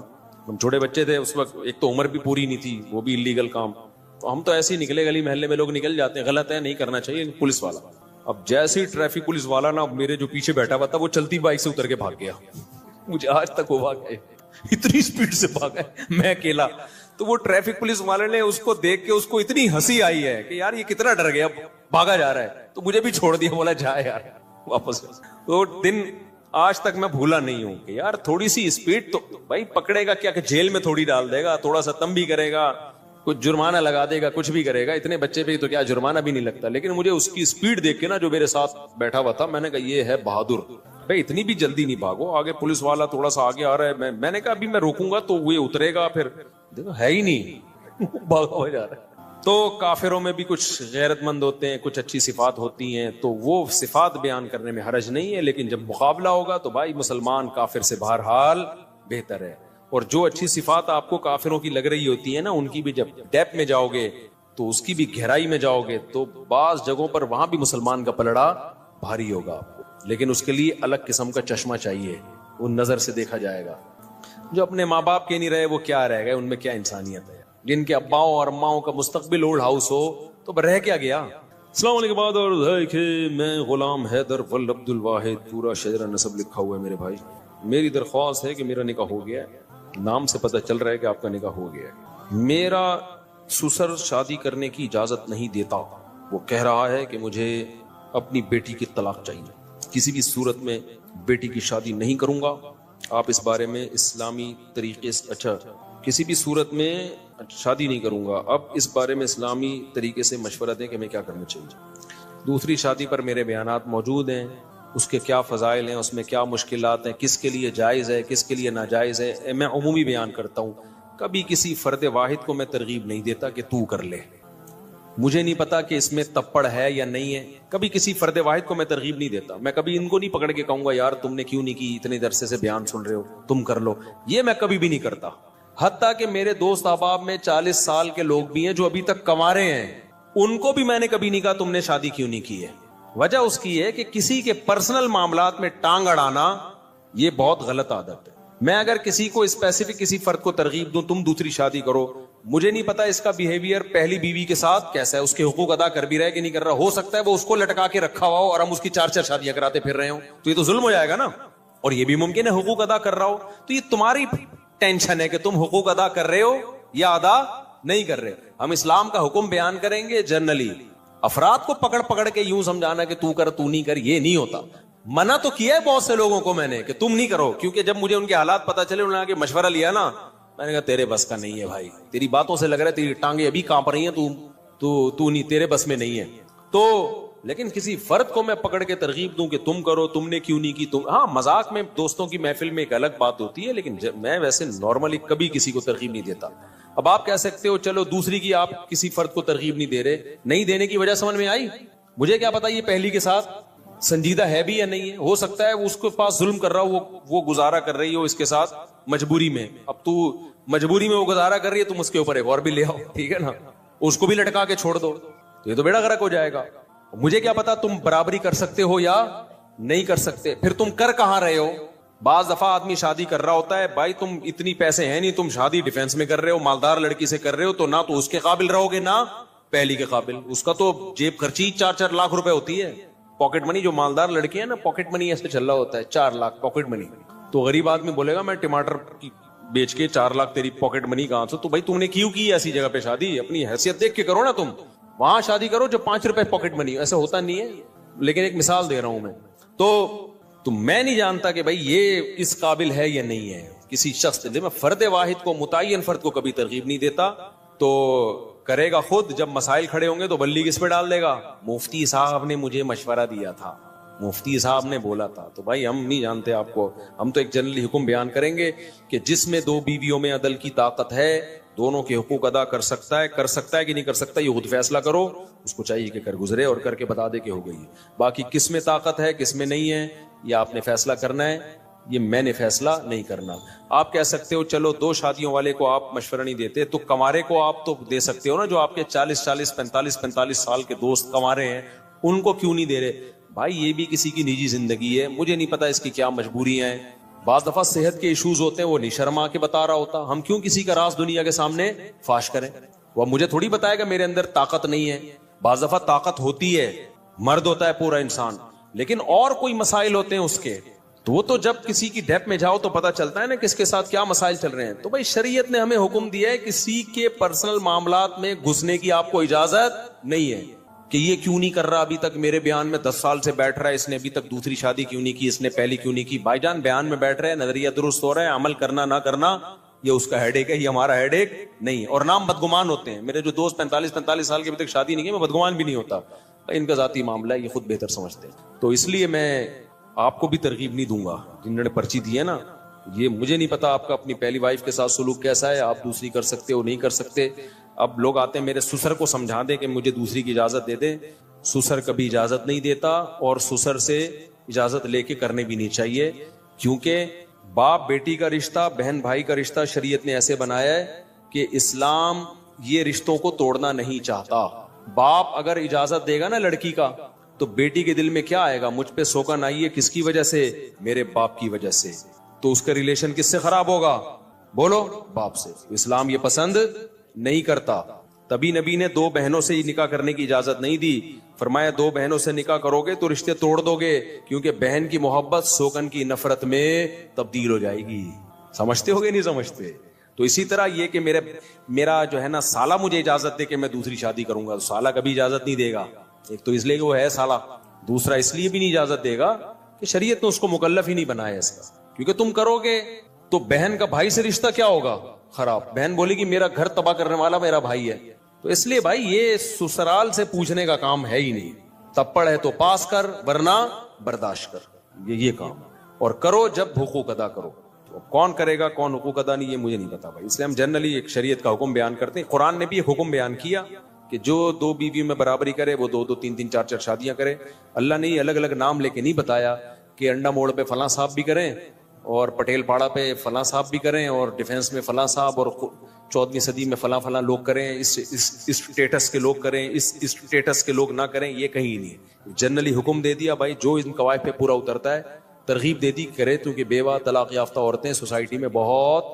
ہم چھوٹے بچے تھے اس وقت, ایک تو عمر بھی پوری نہیں تھی, وہ بھی انلیگل کام. تو ہم تو ایسے ہی نکلے, گلی محلے میں لوگ نکل جاتے ہیں, غلط ہے نہیں کرنا چاہیے, پولیس والا. اب جیسے ہی ٹریفک پولیس والا نا میرے جو پیچھے بیٹھا ہوا تھا وہ چلتی بائک سے اتر کے بھاگ گیا. مجھے آج تک وہ بھاگ گئے, اتنی سپیڈ سے بھاگا ہے, میں اکیلا. تو وہ ٹریفک پولیس والے نے اس کو دیکھ کے اس کو اتنی ہنسی آئی ہے کہ یار یہ کتنا ڈر گیا, بھاگا جا رہا ہے. تو مجھے بھی چھوڑ دیا, بولا جا یار واپس. تو دن آج تک میں بھولا نہیں ہوں کہ یار تھوڑی سی اسپیڈ تو بھائی پکڑے گا کیا کہ جیل میں تھوڑی ڈال دے گا, تھوڑا سا تم بھی کرے گا, کچھ جرمانہ لگا دے گا, کچھ بھی کرے گا. اتنے بچے پہ تو کیا جرمانہ بھی نہیں لگتا. لیکن مجھے اس کی اسپیڈ دیکھ کے نا جو میرے ساتھ بیٹھا ہوا تھا, میں نے کہا یہ ہے بہادر. بھائی اتنی بھی جلدی نہیں بھاگو, آگے پولیس والا تھوڑا سا آگے آ رہا ہے. میں نے کہا ابھی میں روکوں گا تو وہ اترے گا, پھر دیکھو ہے ہی نہیں, بھاگا ہو جا رہا ہے. تو کافروں میں بھی کچھ غیرت مند ہوتے ہیں, کچھ اچھی صفات ہوتی ہیں, تو وہ صفات بیان کرنے میں حرج نہیں ہے, لیکن جب مقابلہ ہوگا تو بھائی مسلمان کافر سے بہرحال بہتر ہے. اور جو اچھی صفات آپ کو کافروں کی لگ رہی ہوتی ہے نا, ان کی بھی جب ڈیپ میں جاؤ گے تو اس کی بھی گہرائی میں جاؤ گے تو بعض جگہوں پر وہاں بھی مسلمان کا پلڑا بھاری ہوگا آپ کو, لیکن اس کے لیے الگ قسم کا چشمہ چاہیے, وہ نظر سے دیکھا جائے گا. جو اپنے ماں باپ کے نہیں رہے وہ کیا رہ گئے, ان میں کیا انسانیت ہے. جن کے اباؤں اور اماؤں کا مستقبل اولڈ ہاؤس ہو تو رہ کیا گیا. السلام علیکم. بعد اور ہے کہ میں غلام حیدر ول عبد الواحد, پورا شجرہ نسب لکھا ہوا ہے میرے بھائی. میری درخواست ہے کہ میرا نکاح ہو گیا ہے, نام سے پتہ چل رہا ہے کہ آپ کا نکاح ہو گیا ہے. میرا سسر شادی کرنے کی اجازت نہیں دیتا, وہ کہہ رہا ہے کہ مجھے اپنی بیٹی کی طلاق چاہیے, کسی بھی صورت میں بیٹی کی شادی نہیں کروں گا. آپ اس بارے میں اسلامی طریقے سے, اچھا کسی بھی صورت میں شادی نہیں کروں گا, اب اس بارے میں اسلامی طریقے سے مشورہ دیں کہ میں کیا کرنا چاہیے. دوسری شادی پر میرے بیانات موجود ہیں, اس کے کیا فضائل ہیں, اس میں کیا مشکلات ہیں, کس کے لیے جائز ہے کس کے لیے ناجائز ہے. میں عمومی بیان کرتا ہوں, کبھی کسی فرد واحد کو میں ترغیب نہیں دیتا کہ تو کر لے. مجھے نہیں پتا کہ اس میں تپڑ ہے یا نہیں ہے, کبھی کسی فرد واحد کو میں ترغیب نہیں دیتا. میں کبھی ان کو نہیں پکڑ کے کہوں گا یار تم نے کیوں نہیں کی, اتنے عرصے سے بیان سن رہے ہو تم کر لو, یہ میں کبھی بھی نہیں کرتا. حتیٰ کہ میرے دوست احباب میں 40 سال کے لوگ بھی ہیں جو ابھی تک کما رہے ہیں, ان کو بھی میں نے کبھی نہیں کہا تم نے شادی کیوں نہیں کی ہے. وجہ اس کی ہے کہ کسی کے پرسنل معاملات میں ٹانگ اڑانا یہ بہت غلط عادت ہے. میں اگر کسی کو اسپیسیفک کسی فرد کو ترغیب دوں تم دوسری شادی کرو, مجھے نہیں پتا اس کا بیہیویئر پہلی بیوی کے ساتھ کیسا ہے, اس کے حقوق ادا کر بھی رہا ہے کہ نہیں کر رہا. ہو سکتا ہے وہ اس کو لٹکا کے رکھا ہوا ہو اور ہم اس کی 4 شادیاں کراتے پھر رہے ہوں, تو یہ تو ظلم ہو جائے گا نا. اور یہ بھی ممکن ہے حقوق ادا کر رہا ہو, تو یہ تمہاری ٹینشن ہے کہ تم حقوق ادا کر رہے ہو یا ادا نہیں کر رہے. ہم اسلام کا حکم بیان کریں گے جنرلی, افراد کو پکڑ پکڑ کے یوں سمجھانا کہ تو کر تو نہیں کر, یہ نہیں ہوتا. منع تو کیا ہے بہت سے لوگوں کو میں نے کہ تم نہیں کرو, کیونکہ جب مجھے ان کے حالات پتا چلے, انہوں نے آگے مشورہ لیا نا, میں نے کہا تیرے بس کا نہیں ہے بھائی, تیری باتوں سے لگ رہا ہے تیری ٹانگیں ابھی کانپ رہی ہیں, تو نہیں, تیرے بس میں نہیں ہے. تو لیکن کسی فرد کو میں پکڑ کے ترغیب دوں کہ تم کرو, تم نے کیوں نہیں کی, تم, ہاں مذاق میں دوستوں کی محفل میں ایک الگ بات ہوتی ہے, لیکن میں ویسے نارملی کبھی کسی کو ترغیب نہیں دیتا. اب آپ کہہ سکتے ہو چلو دوسری کی آپ کسی فرد کو ترغیب نہیں دے رہے, نہیں دینے کی وجہ سمجھ میں آئی. مجھے کیا پتا یہ پہلی کے ساتھ سنجیدہ ہے بھی یا نہیں ہے, ہو سکتا ہے اس کے پاس ظلم کر رہا ہو, وہ گزارا کر رہی ہو اس کے ساتھ مجبوری میں. اب تو مجبوری میں وہ گزارا کر رہی ہے, تم اس کے اوپر ایک اور بھی لے آؤ, ٹھیک ہے نا, اس کو بھی لٹکا کے چھوڑ دو, تو یہ تو بیڑا غرق ہو جائے گا. مجھے کیا پتا تم برابری کر سکتے ہو یا نہیں کر سکتے, پھر تم کر کہاں رہے ہو. بعض دفعہ آدمی شادی کر رہا ہوتا ہے, بھائی تم اتنی پیسے ہیں نہیں, تم شادی ڈیفینس میں کر رہے ہو, مالدار لڑکی سے کر رہے ہو, تو نہ تو اس کے قابل رہو گے نہ پہلی کے قابل. اس کا تو جیب خرچی 4-4 لاکھ روپے ہوتی ہے, پاکٹ منی. جو مالدار لڑکی ہے نا, پاکٹ منی ایسے چل رہا ہوتا ہے 4 لاکھ پاکٹ منی. تو غریب آدمی بولے گا میں ٹماٹر بیچ کے 4 لاکھ تیری پاکٹ منی کہاں سے, تو بھائی تم نے کیوں کی ایسی جگہ پہ شادی, اپنی حیثیت دیکھ کے کرو نا. تم وہاں شادی کرو جو 5 روپے پاکٹ منی, ایسا ہوتا نہیں ہے, لیکن ایک مثال دے رہا ہوں میں. تو میں نہیں جانتا کہ بھائی یہ اس قابل ہے یا نہیں ہے کسی شخص. میں فرد واحد کو, متعین فرد کو کبھی ترغیب نہیں دیتا, تو کرے گا خود. جب مسائل کھڑے ہوں گے تو بلی کس پہ ڈال دے گا, مفتی صاحب نے مجھے مشورہ دیا تھا, مفتی صاحب نے بولا تھا. تو بھائی ہم نہیں جانتے آپ کو, ہم تو ایک جنرلی حکم بیان کریں گے کہ جس میں 2 بیویوں میں عدل کی طاقت ہے, دونوں کے حقوق ادا کر سکتا ہے کہ نہیں کر سکتا, یہ خود فیصلہ کرو. اس کو چاہیے کہ کر گزرے اور کر کے بتا دے کہ ہو گئی. باقی کس میں طاقت ہے کس میں نہیں ہے یہ آپ نے فیصلہ کرنا ہے, یہ میں نے فیصلہ نہیں کرنا. آپ کہہ سکتے ہو چلو 2 شادیوں والے کو آپ مشورہ نہیں دیتے, تو کمارے کو آپ تو دے سکتے ہو نا, جو آپ کے 40 45 سال کے دوست کمارے ہیں, ان کو کیوں نہیں دے رہے. بھائی یہ بھی کسی کی نجی زندگی ہے, مجھے نہیں پتا اس کی کیا مجبوریاں ہیں. بعض دفعہ صحت کے ایشوز ہوتے ہیں, وہ نہیں شرما کے بتا رہا ہوتا. ہم کیوں کسی کا راز دنیا کے سامنے فاش کریں, وہ مجھے تھوڑی بتائے گا میرے اندر طاقت نہیں ہے. بعض دفعہ طاقت ہوتی ہے, مرد ہوتا ہے پورا انسان, لیکن اور کوئی مسائل ہوتے ہیں اس کے, تو وہ تو جب کسی کی ڈیپ میں جاؤ تو پتا چلتا ہے نا کس کے ساتھ کیا مسائل چل رہے ہیں. تو بھائی شریعت نے ہمیں حکم دیا ہے کسی کے پرسنل معاملات میں گھسنے کی آپ کو اجازت نہیں ہے کہ یہ کیوں نہیں کر رہا ابھی تک میرے بیان میں 10 سال سے بیٹھ رہا ہے, اس نے ابھی تک دوسری شادی کیوں نہیں کی, اس نے پہلی کیوں نہیں کی. بھائی جان بیان میں بیٹھ رہے ہیں, نظریہ درست ہو رہا ہے, عمل کرنا نہ کرنا یہ اس کا ہیڈ ایک ہے, یہ ہمارا ہیڈ ایک نہیں ہے. اور نام بدگمان ہوتے ہیں. میرے جو دوست 45 سال کے ابھی تک شادی نہیں کی, میں بدگمان بھی نہیں ہوتا, ان کا ذاتی معاملہ ہے, یہ خود بہتر سمجھتے ہیں. تو اس لیے میں آپ کو بھی ترغیب نہیں دوں گا, جنہوں نے پرچی دی ہے نا, یہ مجھے نہیں پتا آپ کا اپنی پہلی وائف کے ساتھ سلوک کیسا ہے, آپ دوسری کر سکتے ہو نہیں کر سکتے, اب لوگ آتے ہیں میرے سسر کو سمجھا دیں کہ مجھے دوسری کی اجازت دے دیں. سسر کبھی اجازت نہیں دیتا اور سسر سے اجازت لے کے کرنے بھی نہیں چاہیے, کیونکہ باپ بیٹی کا رشتہ, بہن بھائی کا رشتہ شریعت نے ایسے بنایا ہے کہ اسلام یہ رشتوں کو توڑنا نہیں چاہتا. باپ اگر اجازت دے گا نا لڑکی کا, تو بیٹی کے دل میں کیا آئے گا, مجھ پہ سوکن آئی ہے کس کی وجہ سے, میرے باپ کی وجہ سے. تو اس کا ریلیشن کس سے خراب ہوگا, بولو, باپ سے. اسلام یہ پسند نہیں کرتا. تبھی نبی نے 2 بہنوں سے نکاح کرنے کی اجازت نہیں دی. فرمایا 2 بہنوں سے نکاح کرو گے تو رشتے توڑ دو گے, کیونکہ بہن کی محبت سوکن کی نفرت میں تبدیل ہو جائے گی. سمجھتے ہو گے نہیں سمجھتے؟ تو اسی طرح یہ کہ میرا جو ہے نا سالہ مجھے اجازت دے کہ میں دوسری شادی کروں گا, تو سالہ کبھی اجازت نہیں دے گا. ایک تو اس لیے کہ وہ ہے سالہ, دوسرا اس لیے بھی نہیں اجازت دے گا کہ شریعت نے اس کو مکلف ہی نہیں بنایا اس کا. کیونکہ تم کرو گے تو بہن کا بھائی سے رشتہ کیا ہوگا, خراب. بہن بولے گی میرا گھر تباہ کرنے والا میرا بھائی ہے. تو اس لیے بھائی یہ سسرال سے پوچھنے کا کام ہے ہی نہیں. تپڑ ہے تو پاس کر, ورنہ برداشت کر, یہ کام. اور کرو جب حقوق ادا کرو. تو کون کرے گا کون حقوق ادا نہیں, یہ مجھے نہیں پتا بھائی. اس لیے ہم جنرلی ایک شریعت کا حکم بیان کرتے ہیں. قرآن نے بھی ایک حکم بیان کیا کہ جو 2 بیویوں میں برابری کرے وہ 2 3 4 شادیاں کرے. اللہ نے یہ الگ الگ نام لے کے نہیں بتایا کہ انڈا موڑ پہ فلاں صاحب بھی کریں, اور پٹیل پاڑا پہ فلاں صاحب بھی کریں, اور ڈیفنس میں فلاں صاحب, اور 14ویں صدی میں فلاں لوگ کریں, اس اسٹیٹس کے لوگ کریں, اس اسٹیٹس کے لوگ نہ کریں. یہ کہیں نہیں. جنرلی حکم دے دیا بھائی جو ان قواعد پہ پورا اترتا ہے, ترغیب دے دی کرے, کیونکہ بیوہ طلاق یافتہ عورتیں سوسائٹی میں بہت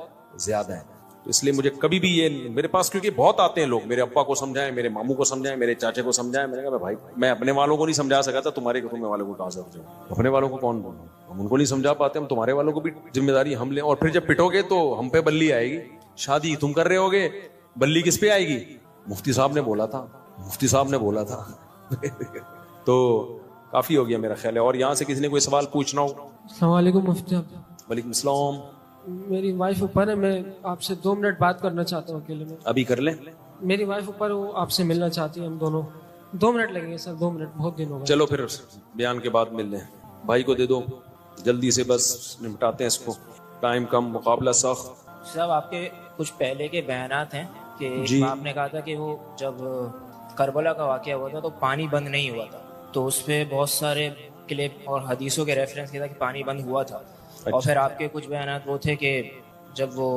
زیادہ ہیں. تو اس لیے مجھے کبھی بھی یہ میرے پاس, کیونکہ بہت آتے ہیں لوگ, میرے ابا کو سمجھائیں, میرے ماموں کو سمجھائیں, میرے چاچے کو سمجھائیں. میں نے کہا بھائی میں اپنے والوں کو نہیں سمجھا سکا تھا, تمہارے والوں کو کہاں سمجھاؤں, اپنے والوں کو کون بولوں, ہم ان کو نہیں سمجھا پاتے, ہم تمہارے والوں کو بھی ذمہ داری ہم لیں. اور پھر جب پٹو گے تو ہم پہ بلی آئے گی. شادی تم کر رہے ہوگے, بلی کس پہ آئے گی, مفتی صاحب نے بولا تھا. تو کافی ہو گیا میرا خیال ہے. اور یہاں سے کسی نے کوئی سوال پوچھنا ہو. السلام علیکم مفتی صاحب. وعلیکم السلام. میری وائف اوپر ہے, میں آپ سے 2 منٹ بات کرنا چاہتا ہوں اکیلے میں. ابھی کر لیں. میری وائف اوپر, وہ آپ سے ملنا چاہتی ہے. ہم دونوں 2 منٹ لگیں گے سر, 2 منٹ, بہت دن ہو گئے. چلو پھر بیان کے بعد مل لیں. بھائی کو دے دو جلدی سے, بس نمٹاتے ہیں اس کو, ٹائم کم, مقابلہ سخت. صاحب آپ کے کچھ پہلے کے بیانات ہیں کہ جی. آپ نے کہا تھا کہ وہ جب کربلا کا واقعہ ہوا تھا تو پانی بند نہیں ہوا تھا, تو اس پہ بہت سارے کلپ اور حدیثوں کے ریفرنس کیا تھا کہ پانی بند ہوا تھا. اور پھر آپ کے کچھ بیانات وہ تھے کہ جب وہ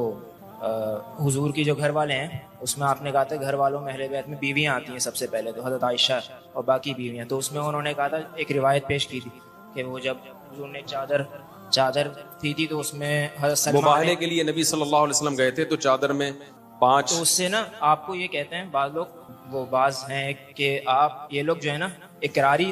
حضور کی جو گھر والے ہیں اس میں آپ نے کہا تھا گھر والوں میں اہل بیت میں بیویاں آتی ہیں سب سے پہلے, تو حضرت عائشہ اور باقی بیویاں. تو اس میں انہوں نے کہا تھا, ایک روایت پیش کی تھی کہ وہ جب حضور نے چادر تھی تو اس میں حضرت سلمان مباہلے کے لیے نبی صلی اللہ علیہ وسلم گئے تھے, تو چادر میں 5. تو اس سے نا آپ کو یہ کہتے ہیں بعض لوگ, وہ بعض ہیں کہ آپ یہ لوگ جو ہے نا اقراری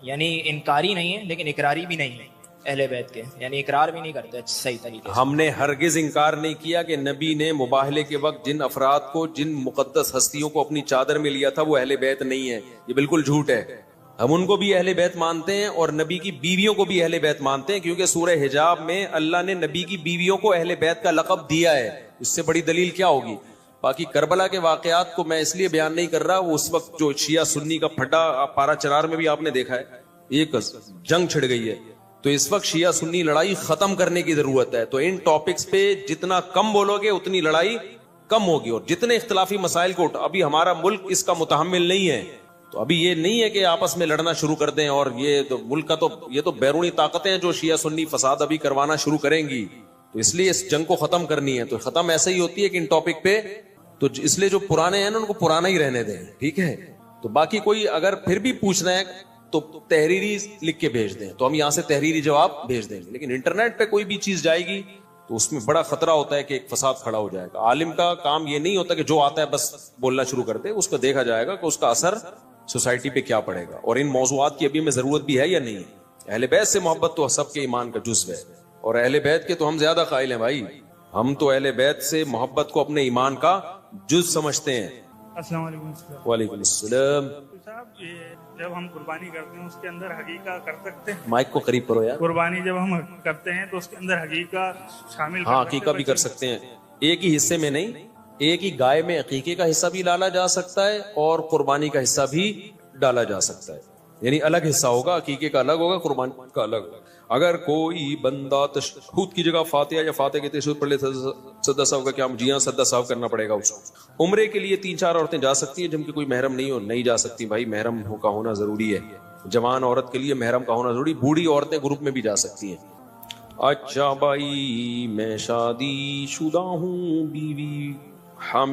یعنی انکاری نہیں ہے لیکن اقراری بھی نہیں ہے اہل بیت کے, یعنی اقرار بھی نہیں کرتے صحیح طریقے سے. ہم نے ہرگز انکار نہیں کیا کہ نبی نے مباہلے کے وقت جن افراد کو, جن مقدس ہستیوں کو اپنی چادر میں لیا تھا وہ اہل بیت نہیں ہے. یہ بالکل جھوٹ ہے. ہم ان کو بھی اہل بیت مانتے ہیں اور نبی کی بیویوں کو بھی اہل بیت مانتے ہیں, کیونکہ سورہ حجاب میں اللہ نے نبی کی بیویوں کو اہل بیت کا لقب دیا ہے. اس سے بڑی دلیل کیا ہوگی. باقی کربلا کے واقعات کو میں اس لیے بیان نہیں کر رہا, وہ اس وقت جو شیعہ سنی کا پھڈا پارا چرار میں بھی آپ نے دیکھا ہے, ایک جنگ چھڑ گئی ہے. تو اس وقت شیعہ سنی لڑائی ختم کرنے کی ضرورت ہے. تو ان ٹاپکس پہ جتنا کم بولو گے اتنی لڑائی کم ہوگی. اور جتنے اختلافی مسائل کو, ابھی ہمارا ملک اس کا متحمل نہیں ہے, تو ابھی یہ نہیں ہے کہ آپس میں لڑنا شروع کر دیں. اور یہ تو ملک کا یہ تو بیرونی طاقتیں ہیں جو شیعہ سنی فساد ابھی کروانا شروع کریں گی. تو اس لیے اس جنگ کو ختم کرنی ہے. تو ختم ایسے ہی ہوتی ہے کہ ان ٹاپک پہ, تو اس لیے جو پرانے ہیں نا ان کو پرانا ہی رہنے دیں, ٹھیک ہے. تو باقی کوئی اگر پھر بھی پوچھنا ہے تو تحریری لکھ کے بھیج دیں, تو ہم یہاں سے تحریری جواب بھیج دیں گے. لیکن انٹرنیٹ پہ کوئی بھی چیز جائے گی تو اس میں بڑا خطرہ ہوتا ہے کہ ایک فساد کھڑا ہو جائے گا. عالم کا کام یہ نہیں ہوتا کہ جو آتا ہے بس بولنا شروع کر دے, اس کو دیکھا جائے گا کہ اس کا اثر سوسائٹی پہ کیا پڑے گا, اور ان موضوعات کی ابھی میں ضرورت بھی ہے یا نہیں ہے. اہل بیت سے محبت تو سب کے ایمان کا جزو ہے, اور اہل بیت کے تو ہم زیادہ قائل ہیں بھائی. ہم تو اہل بیت سے محبت کو اپنے ایمان کا جز سمجھتے ہیں. السلام علیکم. وعلیکم السلام. صاحب یہ جب ہم قربانی کرتے ہیں اس کے اندر حقیقہ کر سکتے ہیں؟ مائک کو قریب کرو یار. قربانی جب ہم کرتے ہیں تو اس کے اندر حقیقہ شامل, ہاں عقیقہ بھی کر سکتے ہیں. ایک ہی حصے میں نہیں, ایک ہی گائے میں عقیقے کا حصہ بھی ڈالا جا سکتا ہے اور قربانی کا حصہ بھی ڈالا جا سکتا ہے. یعنی الگ حصہ ہوگا, عقیقے کا الگ ہوگا, قربانی کا الگ ہوگا. اگر کوئی بندہ تشہد کی جگہ فاتحہ یا فاتحہ کے تشہد پڑھ لے سجدہ سہو کا کیا؟ جی ہاں، سجدہ سہو کرنا پڑے گا اس کو۔ عمرے کے لیے 3-4 عورتیں جا سکتی ہیں جن کی کوئی محرم نہیں ہو؟ نہیں جا سکتی بھائی، محرم کا ہونا ضروری ہے۔ جوان عورت کے لیے محرم کا ہونا ضروری، بوڑھی عورتیں گروپ میں بھی جا سکتی ہیں۔ اچھا بھائی، میں شادی شدہ ہوں، بیوی حامل